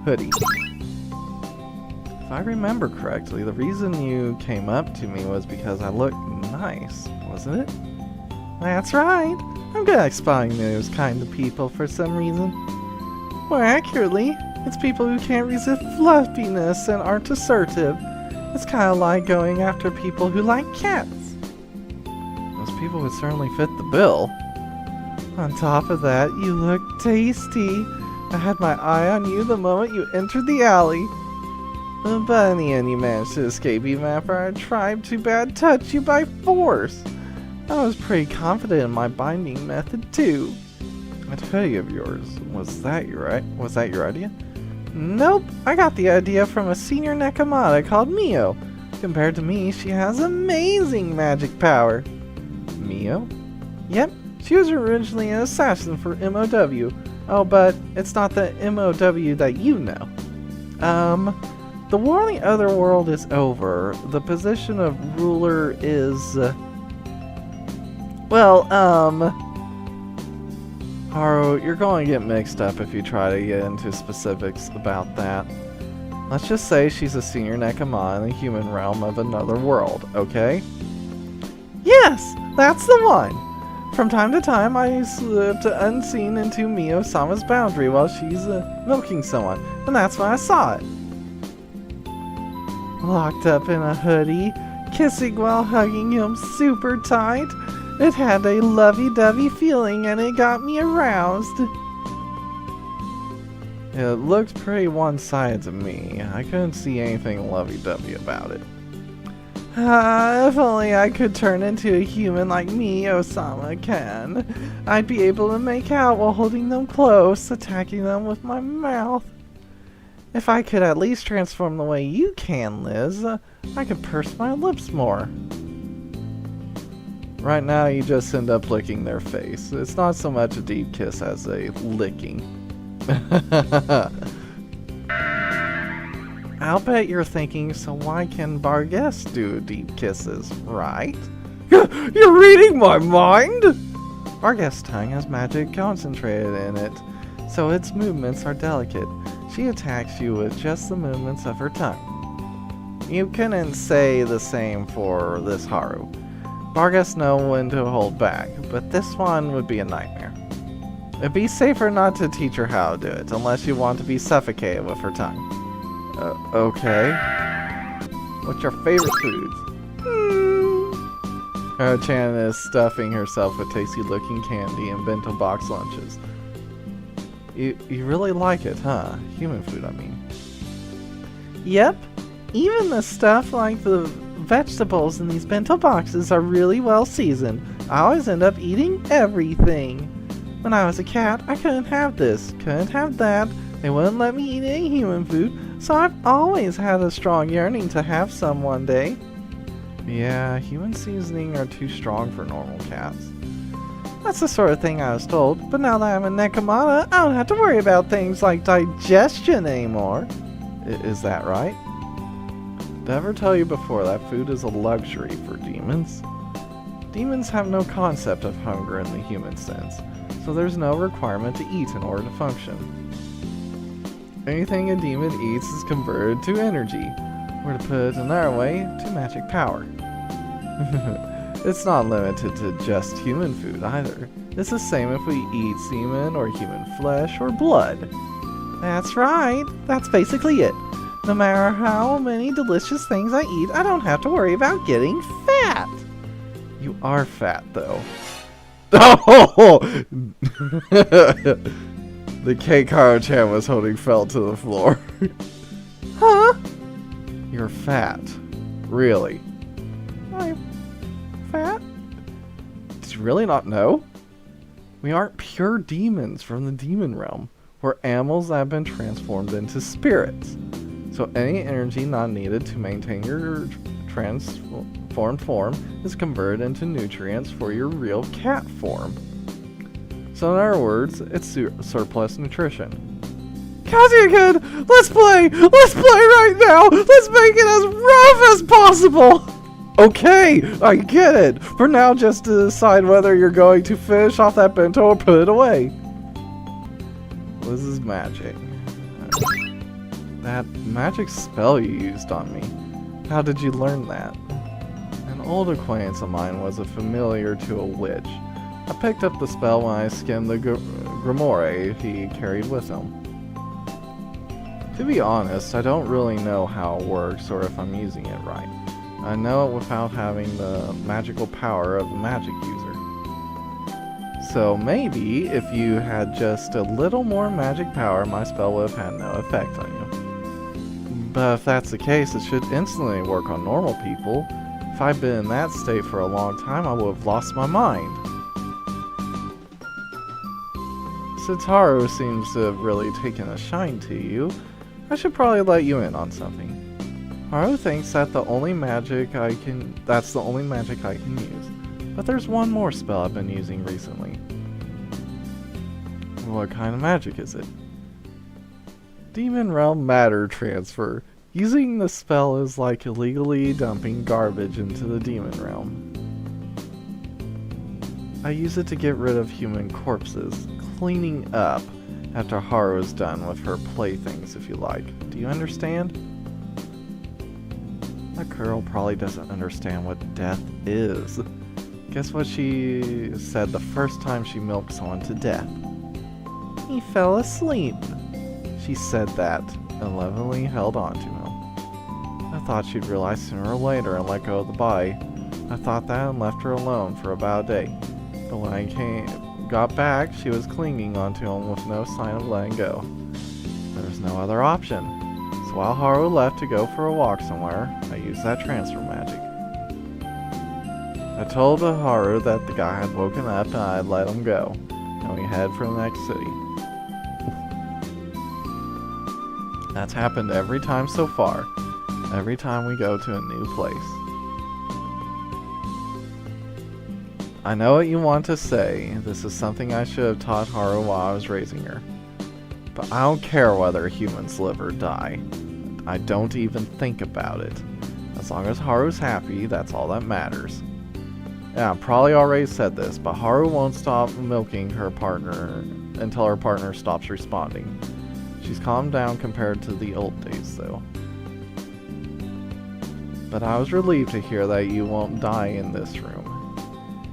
Hoodie. If I remember correctly, the reason you came up to me was because I looked nice, wasn't it? That's right. I'm good at spotting those kind of people for some reason. More accurately, it's people who can't resist fluffiness and aren't assertive. It's kind of like going after people who like cats. Those people would certainly fit the bill. On top of that, you look tasty. I had my eye on you the moment you entered the alley. But in the end, you managed to escape even after I tried to bad touch you by force. I was pretty confident in my binding method too. That hoodie of yours, was that your idea? Nope, I got the idea from a senior Nekomata called Mio. Compared to me, she has amazing magic power. Mio? Yep, She was originally an assassin for MOW. Oh, but it's not the MOW that you know. The war in the other world is over. The position of ruler is... Haru, you're going to get mixed up if you try to get into specifics about that. Let's just say she's a senior Nekama in the human realm of another world, okay? Yes, that's the one! From time to time, I slipped unseen into Mio-sama's boundary while she's milking someone, and that's when I saw it. Locked up in a hoodie, kissing while hugging him super tight. It had a lovey-dovey feeling and it got me aroused. It looked pretty one-sided to me. I couldn't see anything lovey-dovey about it. If only I could turn into a human like Mio-sama can. I'd be able to make out while holding them close, attacking them with my mouth. If I could at least transform the way you can, Liz, I could purse my lips more. Right now, you just end up licking their face. It's not so much a deep kiss as a licking. I'll bet you're thinking, so why can Vargas do deep kisses, right? You're reading my mind? Vargas' tongue has magic concentrated in it, so its movements are delicate. She attacks you with just the movements of her tongue. You couldn't say the same for this Haru. Vargas knows when to hold back, but this one would be a nightmare. It'd be safer not to teach her how to do it, unless you want to be suffocated with her tongue. Okay. What's your favorite foods? Chan is stuffing herself with tasty-looking candy and bento box lunches. You really like it, huh? Human food, I mean. Yep. Even the stuff like the vegetables in these bento boxes are really well seasoned. I always end up eating everything. When I was a cat, I couldn't have this, couldn't have that. They wouldn't let me eat any human food, so I've always had a strong yearning to have some one day. Yeah, human seasoning are too strong for normal cats. That's the sort of thing I was told, but now that I'm a Nekomata, I don't have to worry about things like digestion anymore. Is that right? Did I ever tell you before that food is a luxury for demons? Demons have no concept of hunger in the human sense, so there's no requirement to eat in order to function. Anything a demon eats is converted to energy, or to put it another way, to magic power. It's not limited to just human food either. It's the same if we eat semen or human flesh or blood. That's right, that's basically it. No matter how many delicious things I eat, I don't have to worry about getting fat. You are fat, though. Oh! The cake Haru-chan was holding fell to the floor. Huh? You're fat. Really? I'm fat? Did you really not know? We aren't pure demons from the demon realm. We're animals that have been transformed into spirits. So any energy not needed to maintain your transformed form is converted into nutrients for your real cat form. So in other words, it's surplus nutrition. Kazuya kid, let's play! Let's play right now! Let's make it as rough as possible! Okay, I get it. For now, just to decide whether you're going to finish off that bento or put it away. This is magic. That magic spell you used on me. How did you learn that? An old acquaintance of mine was a familiar to a witch. I picked up the spell when I skimmed the grimoire he carried with him. To be honest, I don't really know how it works or if I'm using it right. I know it without having the magical power of a magic user. So maybe if you had just a little more magic power, my spell would have had no effect on you. But if that's the case, it should instantly work on normal people. If I'd been in that state for a long time, I would have lost my mind. Since Haru seems to have really taken a shine to you, I should probably let you in on something. Haru thinks that that's the only magic I can use. But there's one more spell I've been using recently. What kind of magic is it? Demon Realm Matter Transfer. Using the spell is like illegally dumping garbage into the Demon Realm. I use it to get rid of human corpses, cleaning up after Haru is done with her playthings, if you like. Do you understand? That girl probably doesn't understand what death is. Guess what she said the first time she milked someone to death? He fell asleep. She said that and lovingly held on to him. I thought she'd realize sooner or later and let go of the body. I thought that and left her alone for about a day. But when I got back, she was clinging onto him with no sign of letting go. There was no other option. So while Haru left to go for a walk somewhere, I used that transfer magic. I told Haru that the guy had woken up and I'd let him go, and we head for the next city. That's happened every time so far. Every time we go to a new place. I know what you want to say. This is something I should have taught Haru while I was raising her. But I don't care whether humans live or die. I don't even think about it. As long as Haru's happy, that's all that matters. Yeah, I probably already said this, but Haru won't stop milking her partner until her partner stops responding. She's calmed down compared to the old days, though. But I was relieved to hear that you won't die in this room.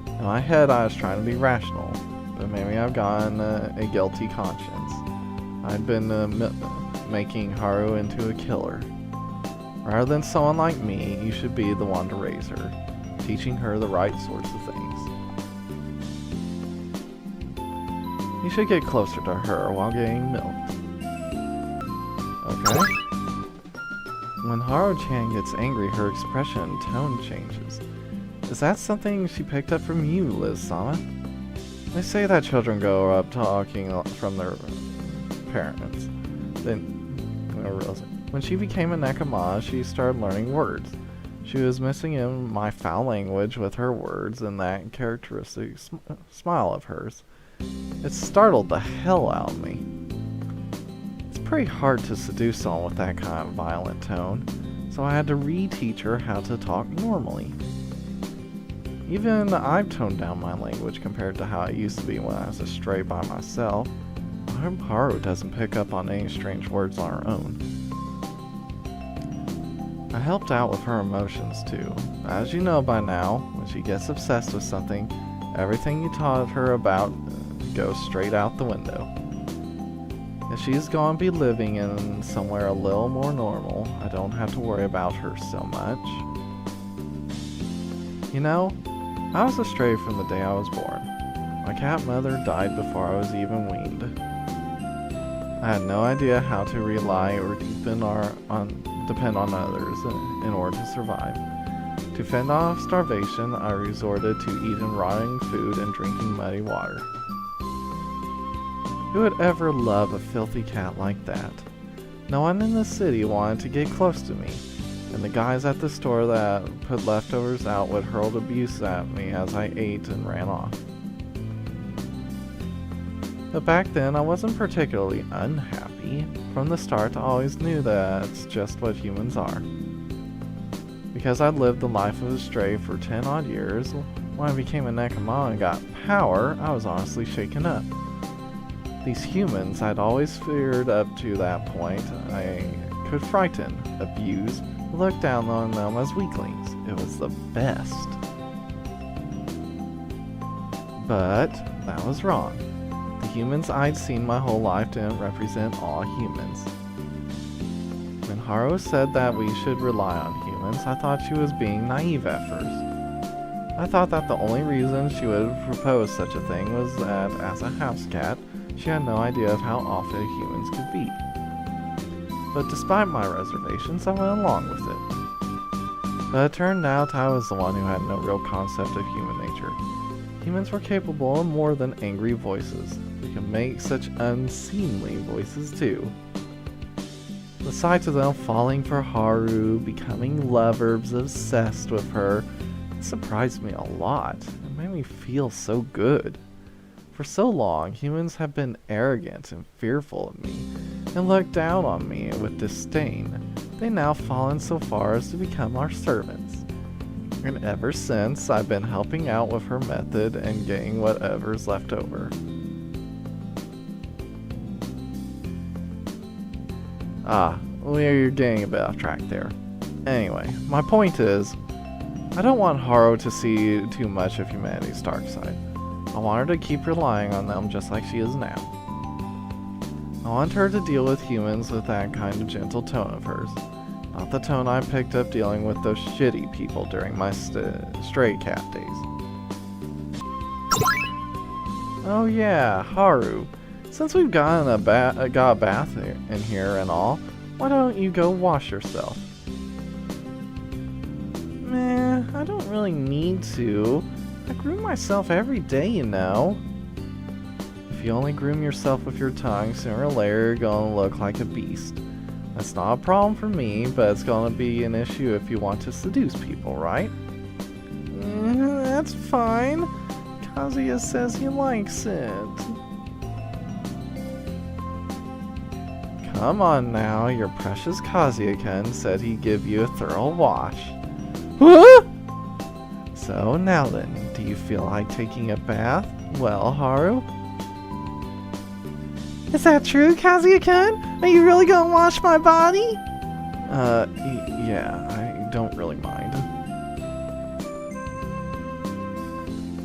In my head, I was trying to be rational, but maybe I've gotten a guilty conscience. I'd been making Haru into a killer. Rather than someone like me, you should be the one to raise her, teaching her the right sorts of things. You should get closer to her while getting milked. Okay. When Haru-chan gets angry, her expression and tone changes. Is that something she picked up from you, Liz-sama? They say that children grow up talking from their parents. When she became a nekama, she started learning words. She was mixing in my foul language with her words and that characteristic smile of hers. It startled the hell out of me. It's pretty hard to seduce someone with that kind of violent tone, so I had to reteach her how to talk normally. Even I've toned down my language compared to how it used to be when I was a stray by myself. I hope Haru doesn't pick up on any strange words on her own. I helped out with her emotions too. As you know by now, when she gets obsessed with something, everything you taught her about goes straight out the window. If she's gonna be living in somewhere a little more normal, I don't have to worry about her so much. You know, I was a stray from the day I was born. My cat mother died before I was even weaned. I had no idea how to rely or depend on others in order to survive. To fend off starvation, I resorted to eating rotting food and drinking muddy water. Who would ever love a filthy cat like that? No one in the city wanted to get close to me, and the guys at the store that put leftovers out would hurl abuse at me as I ate and ran off. But back then, I wasn't particularly unhappy. From the start, I always knew that's just what humans are. Because I'd lived the life of a stray for 10 odd years, when I became a nekama and got power, I was honestly shaken up. These humans I'd always feared up to that point, I could frighten, abuse, look down on them as weaklings. It was the best. But that was wrong. The humans I'd seen my whole life didn't represent all humans. When Haru said that we should rely on humans, I thought she was being naive at first. I thought that the only reason she would propose such a thing was that, as a house cat, she had no idea of how awful humans could be. But despite my reservations, I went along with it. But it turned out I was the one who had no real concept of human nature. Humans were capable of more than angry voices. They could make such unseemly voices too. The sight of them falling for Haru, becoming lovers, obsessed with her, surprised me a lot. It me feel so good. For so long, humans have been arrogant and fearful of me, and looked down on me with disdain. They now fallen so far as to become our servants. And ever since, I've been helping out with her method and getting whatever's left over. You're getting a bit off track there. Anyway, my point is, I don't want Haru to see too much of humanity's dark side. I want her to keep relying on them just like she is now. I want her to deal with humans with that kind of gentle tone of hers. Not the tone I picked up dealing with those shitty people during my stray cat days. Oh yeah, Haru. Since we've gotten got a bath in here and all, why don't you go wash yourself? Meh, I don't really need to. I groom myself every day, you know. If you only groom yourself with your tongue, sooner or later you're gonna look like a beast. That's not a problem for me, but it's gonna be an issue if you want to seduce people, right? That's fine. Kazuya says he likes it. Come on now, your precious Kazuya-kun said he'd give you a thorough wash. Huh? So now then, do you feel like taking a bath? Well, Haru? Is that true, Kazuya-kun? Are you really gonna wash my body? Yeah, I don't really mind.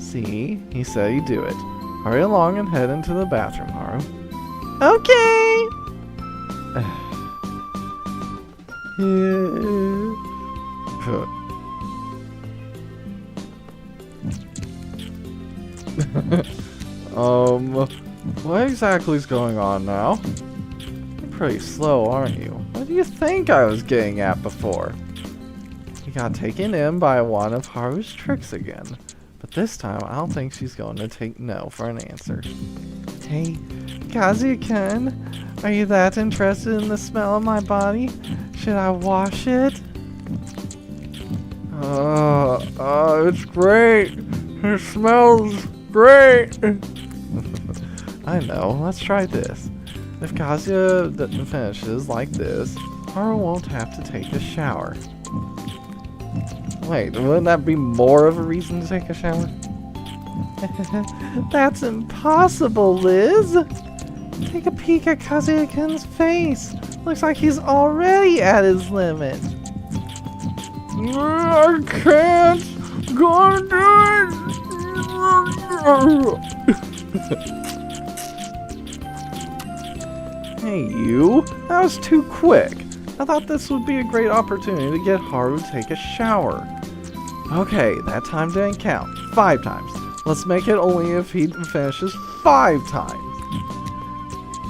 See, he said he'd do it. Hurry along and head into the bathroom, Haru. Okay! What exactly is going on now? You're pretty slow, aren't you? What do you think I was getting at before? You got taken in by one of Haru's tricks again. But this time, I don't think she's going to take no for an answer. Hey, Kazuya-kun, are you that interested in the smell of my body? Should I wash it? It's great. It smells great. I know, let's try this. If Kazuya finishes like this, Haru won't have to take a shower. Wait, wouldn't that be more of a reason to take a shower? That's impossible, Liz! Take a peek at Kazuya-kun's face. Looks like he's already at his limit. I can't! Gonna do it! Hey you, that was too quick. I thought this would be a great opportunity to get Haru to take a shower. Okay, that time didn't count. 5 times. Let's make it only if he finishes 5 times.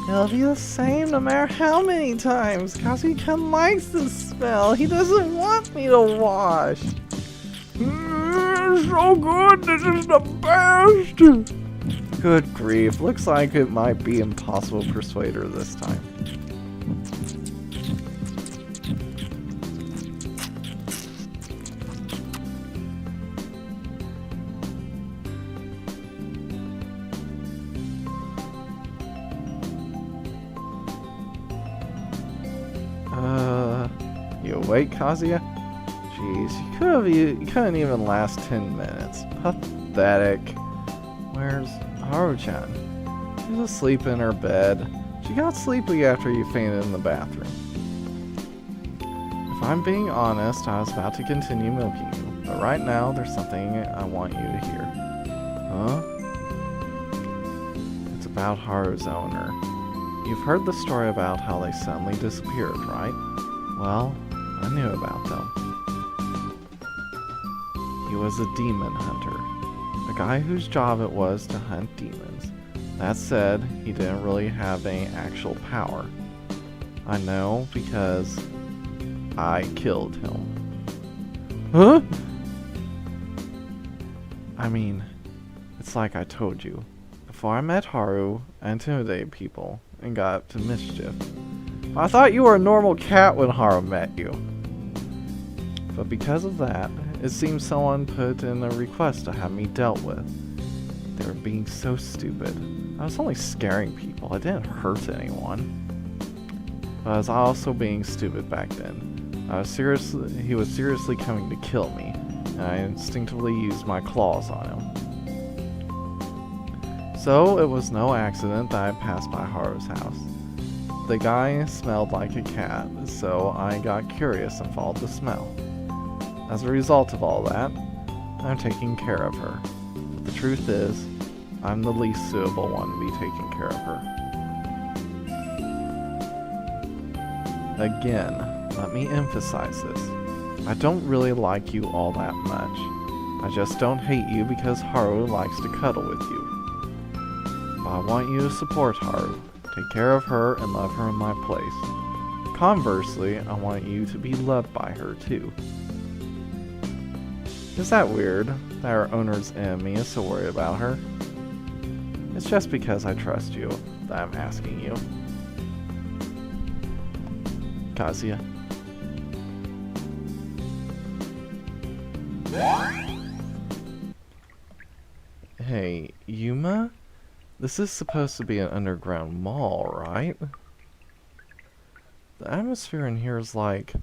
It'll be the same no matter how many times. Kazuya-kun likes the smell. He doesn't want me to wash. So good. This is the best. Good grief. Looks like it might be impossible to persuade her this time. You awake, Kazuya? Jeez, you couldn't even last 10 minutes. Pathetic. Where's Haru-chan? She's asleep in her bed. She got sleepy after you fainted in the bathroom. If I'm being honest, I was about to continue milking you, but right now there's something I want you to hear. Huh? It's about Haru's owner. You've heard the story about how they suddenly disappeared, right? Well, I knew about them. He was a demon hunter. A guy whose job it was to hunt demons. That said, he didn't really have any actual power. I know because I killed him. Huh? I mean, it's like I told you. Before I met Haru, I intimidated people and got up to mischief. I thought you were a normal cat when Haru met you. But because of that, It seems someone put in a request to have me dealt with. They were being so stupid. I was only scaring people. I didn't hurt anyone. But I was also being stupid back then. He was seriously coming to kill me, and I instinctively used my claws on him. So it was no accident that I passed by Haru's house. The guy smelled like a cat, so I got curious and followed the smell. As a result of all that, I'm taking care of her. But the truth is, I'm the least suitable one to be taking care of her. Again, let me emphasize this. I don't really like you all that much. I just don't hate you because Haru likes to cuddle with you. But I want you to support Haru, take care of her, and love her in my place. Conversely, I want you to be loved by her too. Is that weird that our owner's enemy is so worried about her? It's just because I trust you that I'm asking you. Kazuya. Hey, Yuma? This is supposed to be an underground mall, right? The atmosphere in here is like...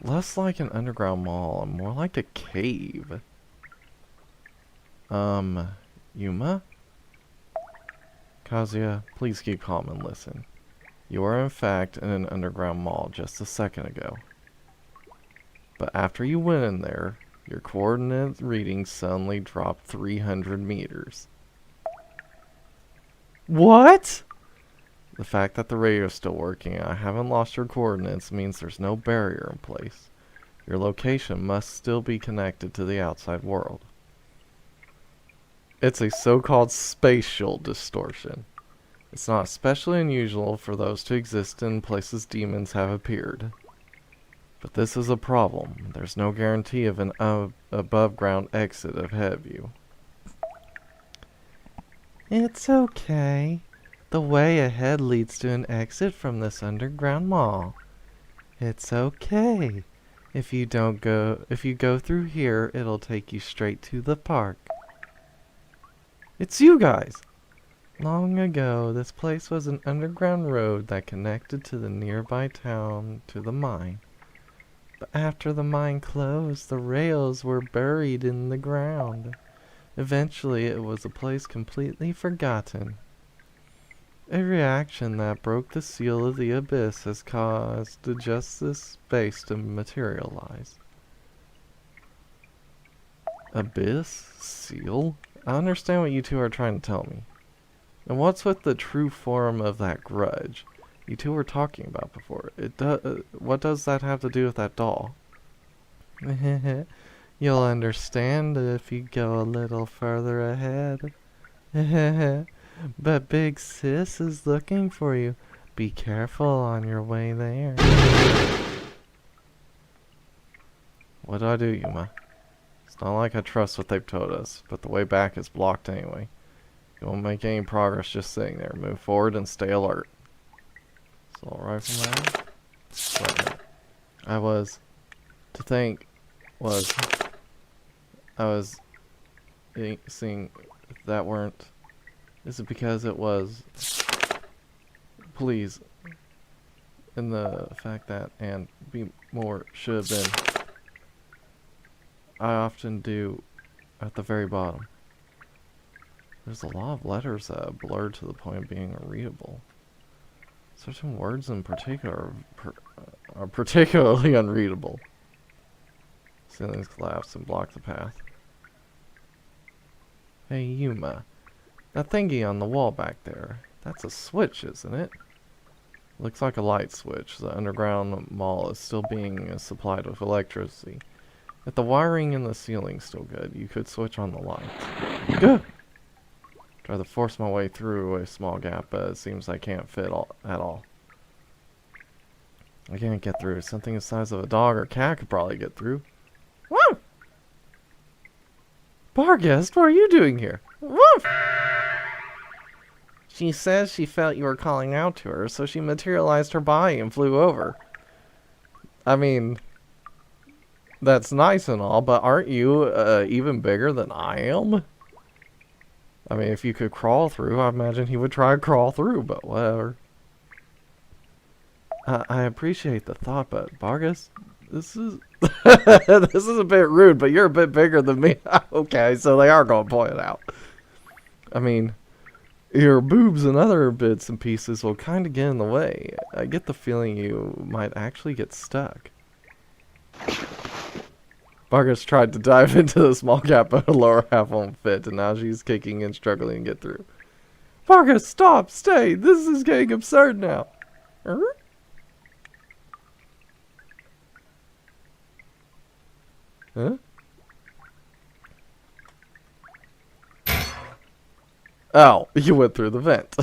less like an underground mall and more like a cave. Yuma? Kazuya, please keep calm and listen. You are in fact in an underground mall just a second ago. But after you went in there, your coordinate reading suddenly dropped 300 meters. What? The fact that the radio is still working and I haven't lost your coordinates means there's no barrier in place. Your location must still be connected to the outside world. It's a so-called spatial distortion. It's not especially unusual for those to exist in places demons have appeared. But this is a problem. There's no guarantee of an above-ground exit ahead of you. It's okay. The way ahead leads to an exit from this underground mall. It's okay. If you go through here, it'll take you straight to the park. It's you guys! Long ago, this place was an underground road that connected to the nearby town to the mine. But after the mine closed, the rails were buried in the ground. Eventually, it was a place completely forgotten. A reaction that broke the seal of the abyss has caused just this space to materialize. Abyss? Seal? I understand what you two are trying to tell me. And what's with the true form of that grudge you two were talking about before? What does that have to do with that doll? You'll understand if you go a little further ahead. But Big Sis is looking for you. Be careful on your way there. What do I do, Yuma? It's not like I trust what they've told us, but the way back is blocked anyway. You won't make any progress just sitting there. Move forward and stay alert. Assault rifle mag. I was seeing that weren't. Is it because it was? Please. And the fact that and be more should have been. I often do at the very bottom. There's a lot of letters that are blurred to the point of being unreadable. Certain words in particular are particularly unreadable. Ceilings collapse and block the path. Hey Yuma, that thingy on the wall back there, that's a switch, isn't it? Looks like a light switch. The underground mall is still being supplied with electricity. If the wiring in the ceiling's still good, you could switch on the lights. Gah! Try to force my way through a small gap, but it seems I can't fit at all. I can't get through. Something the size of a dog or cat could probably get through. Woof! Vargas, what are you doing here? Woof! She says she felt you were calling out to her, so she materialized her body and flew over. I mean, That's nice and all, but aren't you even bigger than I am? I mean, if you could crawl through, I imagine he would try to crawl through, but whatever. I appreciate the thought, but Vargas, this is this is a bit rude, but you're a bit bigger than me. Okay, so they are going to point it out. I mean, your boobs and other bits and pieces will kind of get in the way. I get the feeling you might actually get stuck. Vargas tried to dive into the small gap, but her lower half won't fit, and now she's kicking and struggling to get through. Vargas, stop! Stay! This is getting absurd now. Huh? Oh, you went through the vent.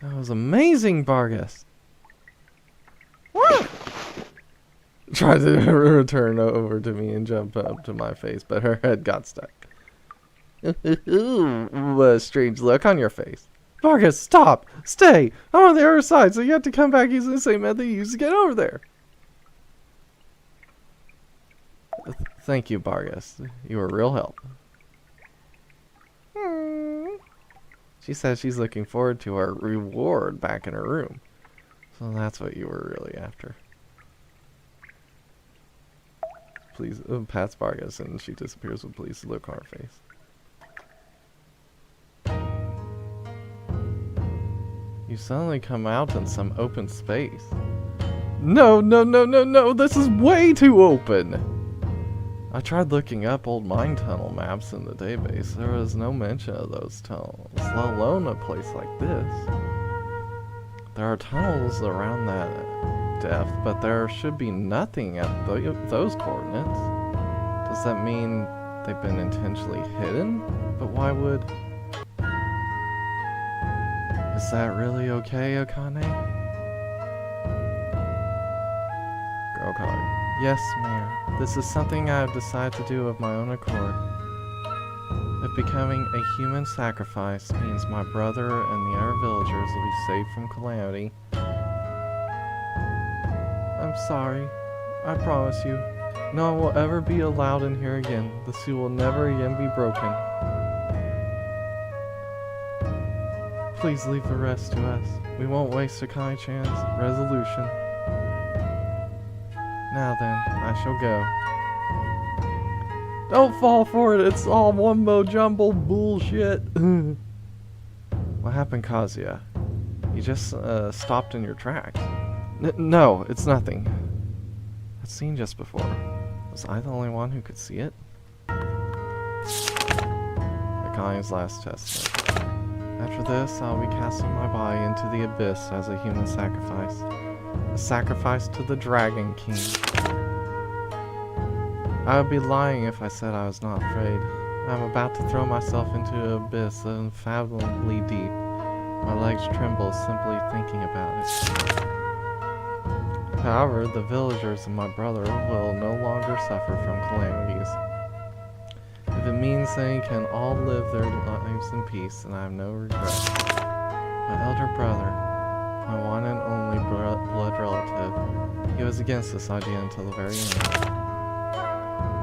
That was amazing, Vargas. Tried to return over to me and jump up to my face, but her head got stuck. What a strange look on your face. Vargas, stop! Stay! I'm on the other side, so you have to come back using the same method you used to get over there. Thank you, Vargas. You were a real help. She says she's looking forward to her reward back in her room. So that's what you were really after. Please, pats Vargas, and she disappears with a pleased look on her face. You suddenly come out in some open space. No, no, no, no, no! This is way too open! I tried looking up old mine tunnel maps in the database. There was no mention of those tunnels, let alone a place like this. There are tunnels around that depth, but there should be nothing at those coordinates. Does that mean they've been intentionally hidden? But why would... Is that really okay, Akane? Girl caller. Yes, Mayor. This is something I have decided to do of my own accord. If becoming a human sacrifice means my brother and the other villagers will be saved from calamity. I'm sorry. I promise you. No one will ever be allowed in here again. The seal will never again be broken. Please leave the rest to us. We won't waste Akai-chan's resolution. Now then, I shall go. Don't fall for it, it's all mumbo jumbo bullshit. What happened, Kazuya? You just stopped in your tracks. No, it's nothing. That scene just before. Was I the only one who could see it? Akai's last testament. After this, I'll be casting my body into the abyss as a human sacrifice. A sacrifice to the Dragon King. I would be lying if I said I was not afraid. I'm about to throw myself into an abyss unfathomably deep. My legs tremble simply thinking about it. However, the villagers and my brother will no longer suffer from calamities. If it means they can all live their lives in peace, then I have no regrets. My elder brother, my one and only blood relative, he was against this idea until the very end.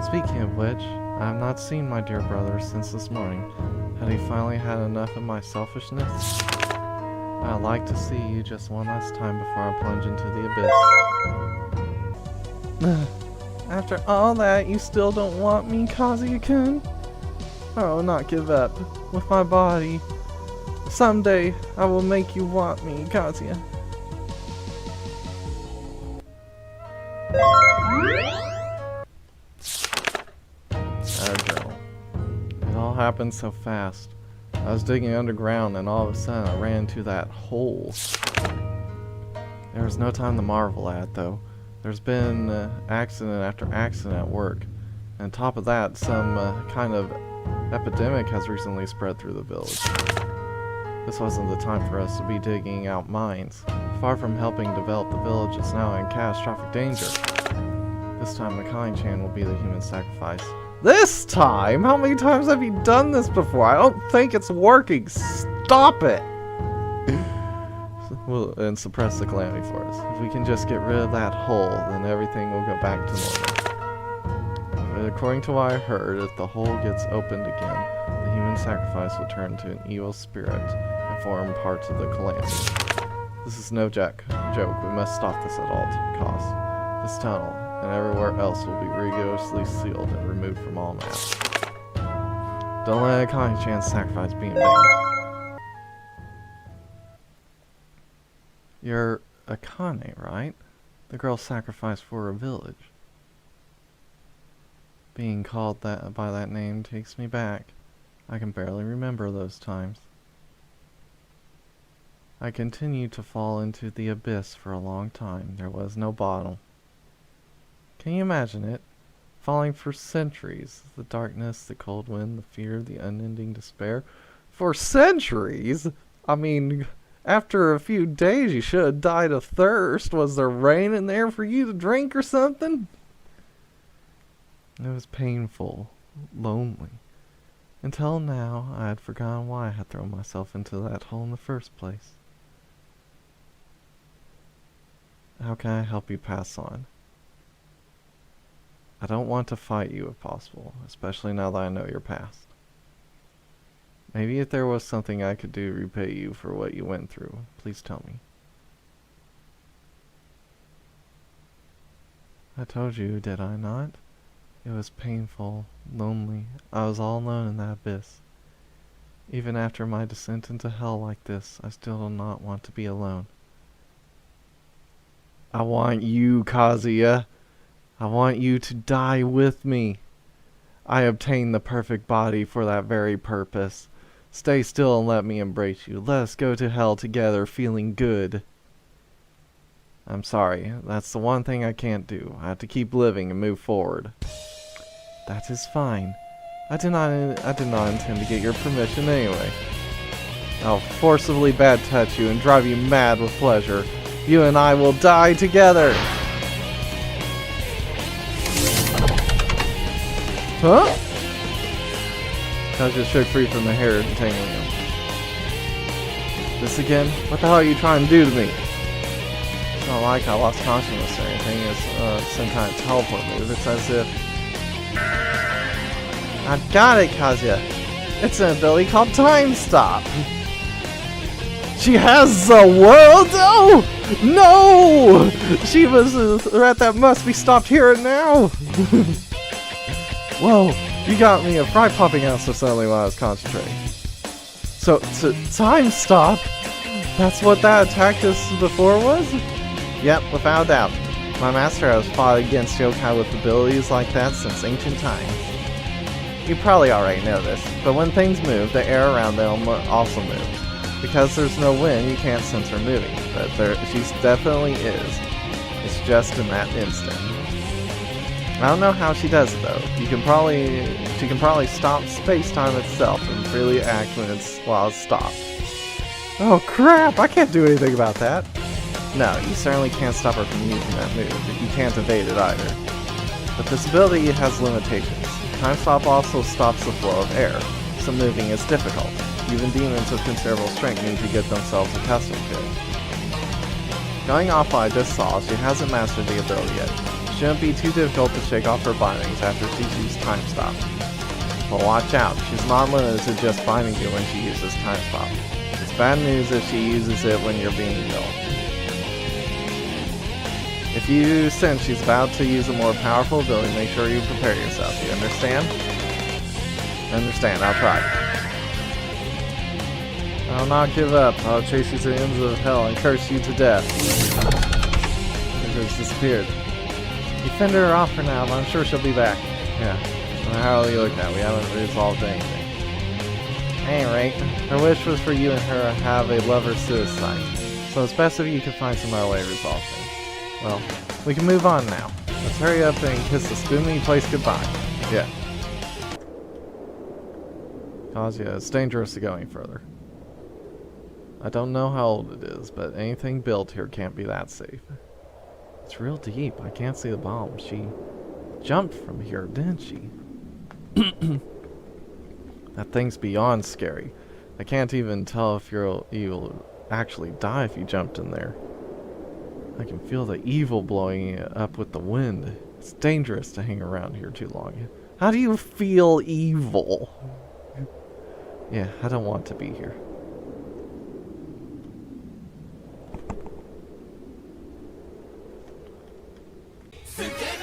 Speaking of which, I have not seen my dear brother since this morning. Had he finally had enough of my selfishness? I'd like to see you just one last time before I plunge into the abyss. After all that, you still don't want me, Kazuya-kun? I will not give up. With my body. Someday, I will make you want me, Kazuya. Journal. It all happened so fast. I was digging underground and all of a sudden I ran into that hole. There was no time to marvel at, though. There's been accident after accident at work. And on top of that, some kind of epidemic has recently spread through the village. This wasn't the time for us to be digging out mines. Far from helping develop the village, it's now in catastrophic danger. This time, Akai-chan will be the human sacrifice. This time? How many times have you done this before? I don't think it's working. Stop it! And suppress the calamity for us. If we can just get rid of that hole, then everything will go back to normal. But according to what I heard, if the hole gets opened again, the human sacrifice will turn to an evil spirit and form parts of the calamity. This is no joke. We must stop this at all costs. This tunnel and everywhere else will be rigorously sealed and removed from all maps. Don't let a kind chance sacrifice be in vain. You're Akane, right? The girl sacrificed for a village. Being called that by that name takes me back. I can barely remember those times. I continued to fall into the abyss for a long time. There was no bottom. Can you imagine it? Falling for centuries. The darkness, the cold wind, the fear, the unending despair. For centuries? I mean, after a few days you should have died of thirst. Was there rain in there for you to drink or something? It was painful, lonely. Until now, I had forgotten why I had thrown myself into that hole in the first place. How can I help you pass on? I don't want to fight you if possible, especially now that I know your past. Maybe if there was something I could do to repay you for what you went through, please tell me. I told you, did I not? It was painful, lonely. I was all alone in that abyss. Even after my descent into hell like this, I still do not want to be alone. I want you, Kazuya. I want you to die with me. I obtained the perfect body for that very purpose. Stay still and let me embrace you. Let us go to hell together, feeling good. I'm sorry, that's the one thing I can't do. I have to keep living and move forward. That is fine. I did not intend to get your permission anyway. I'll forcibly bad touch you and drive you mad with pleasure. You and I will die together! Huh? I was just shook free from the hair entangling him. This again? What the hell are you trying to do to me? It's not like I lost consciousness or anything. It's some kind of teleport move. It's as if... I got it, Kazuya. It's an ability called Time Stop. She has the world? Oh! No! She was a threat that must be stopped here and now. Whoa, you got me a fry popping out so suddenly while I was concentrating. So Time Stop? That's what that attack us before was? Yep, without a doubt. My master has fought against yokai with abilities like that since ancient times. You probably already know this, but when things move, the air around them also moves. Because there's no wind, you can't sense her moving, but she definitely is. It's just in that instant. I don't know how she does it though. She can probably stop space-time itself and freely act while it's stopped. Oh crap! I can't do anything about that. No, you certainly can't stop her from using that move, but you can't evade it either. But this ability has limitations. Time Stop also stops the flow of air, so moving is difficult. Even demons with considerable strength need to get themselves accustomed to it. Going off what I just saw, she hasn't mastered the ability yet. It shouldn't be too difficult to shake off her bindings after she uses Time Stop. But watch out, she's not limited to just binding you when she uses Time Stop. It's bad news if she uses it when you're being killed. If you sense she's about to use a more powerful ability, make sure you prepare yourself. You understand? I understand, I'll try. I'll not give up. I'll chase you to the ends of hell and curse you to death. She's disappeared. You fended her off for now, but I'm sure she'll be back. Yeah. Well, how are you looking at? We haven't resolved anything. At any rate, her wish was for you and her to have a lover's suicide. So it's best if you can find some other way to resolve things. Well, we can move on now. Let's hurry up and kiss the spoomy place goodbye. Yeah. Kazuya, it's dangerous to go any further. I don't know how old it is, but anything built here can't be that safe. It's real deep. I can't see the bottom. She jumped from here, didn't she? That thing's beyond scary. I can't even tell if you'll actually die if you jumped in there. I can feel the evil blowing up with the wind. It's dangerous to hang around here too long. How do you feel evil? Yeah, I don't want to be here. Forget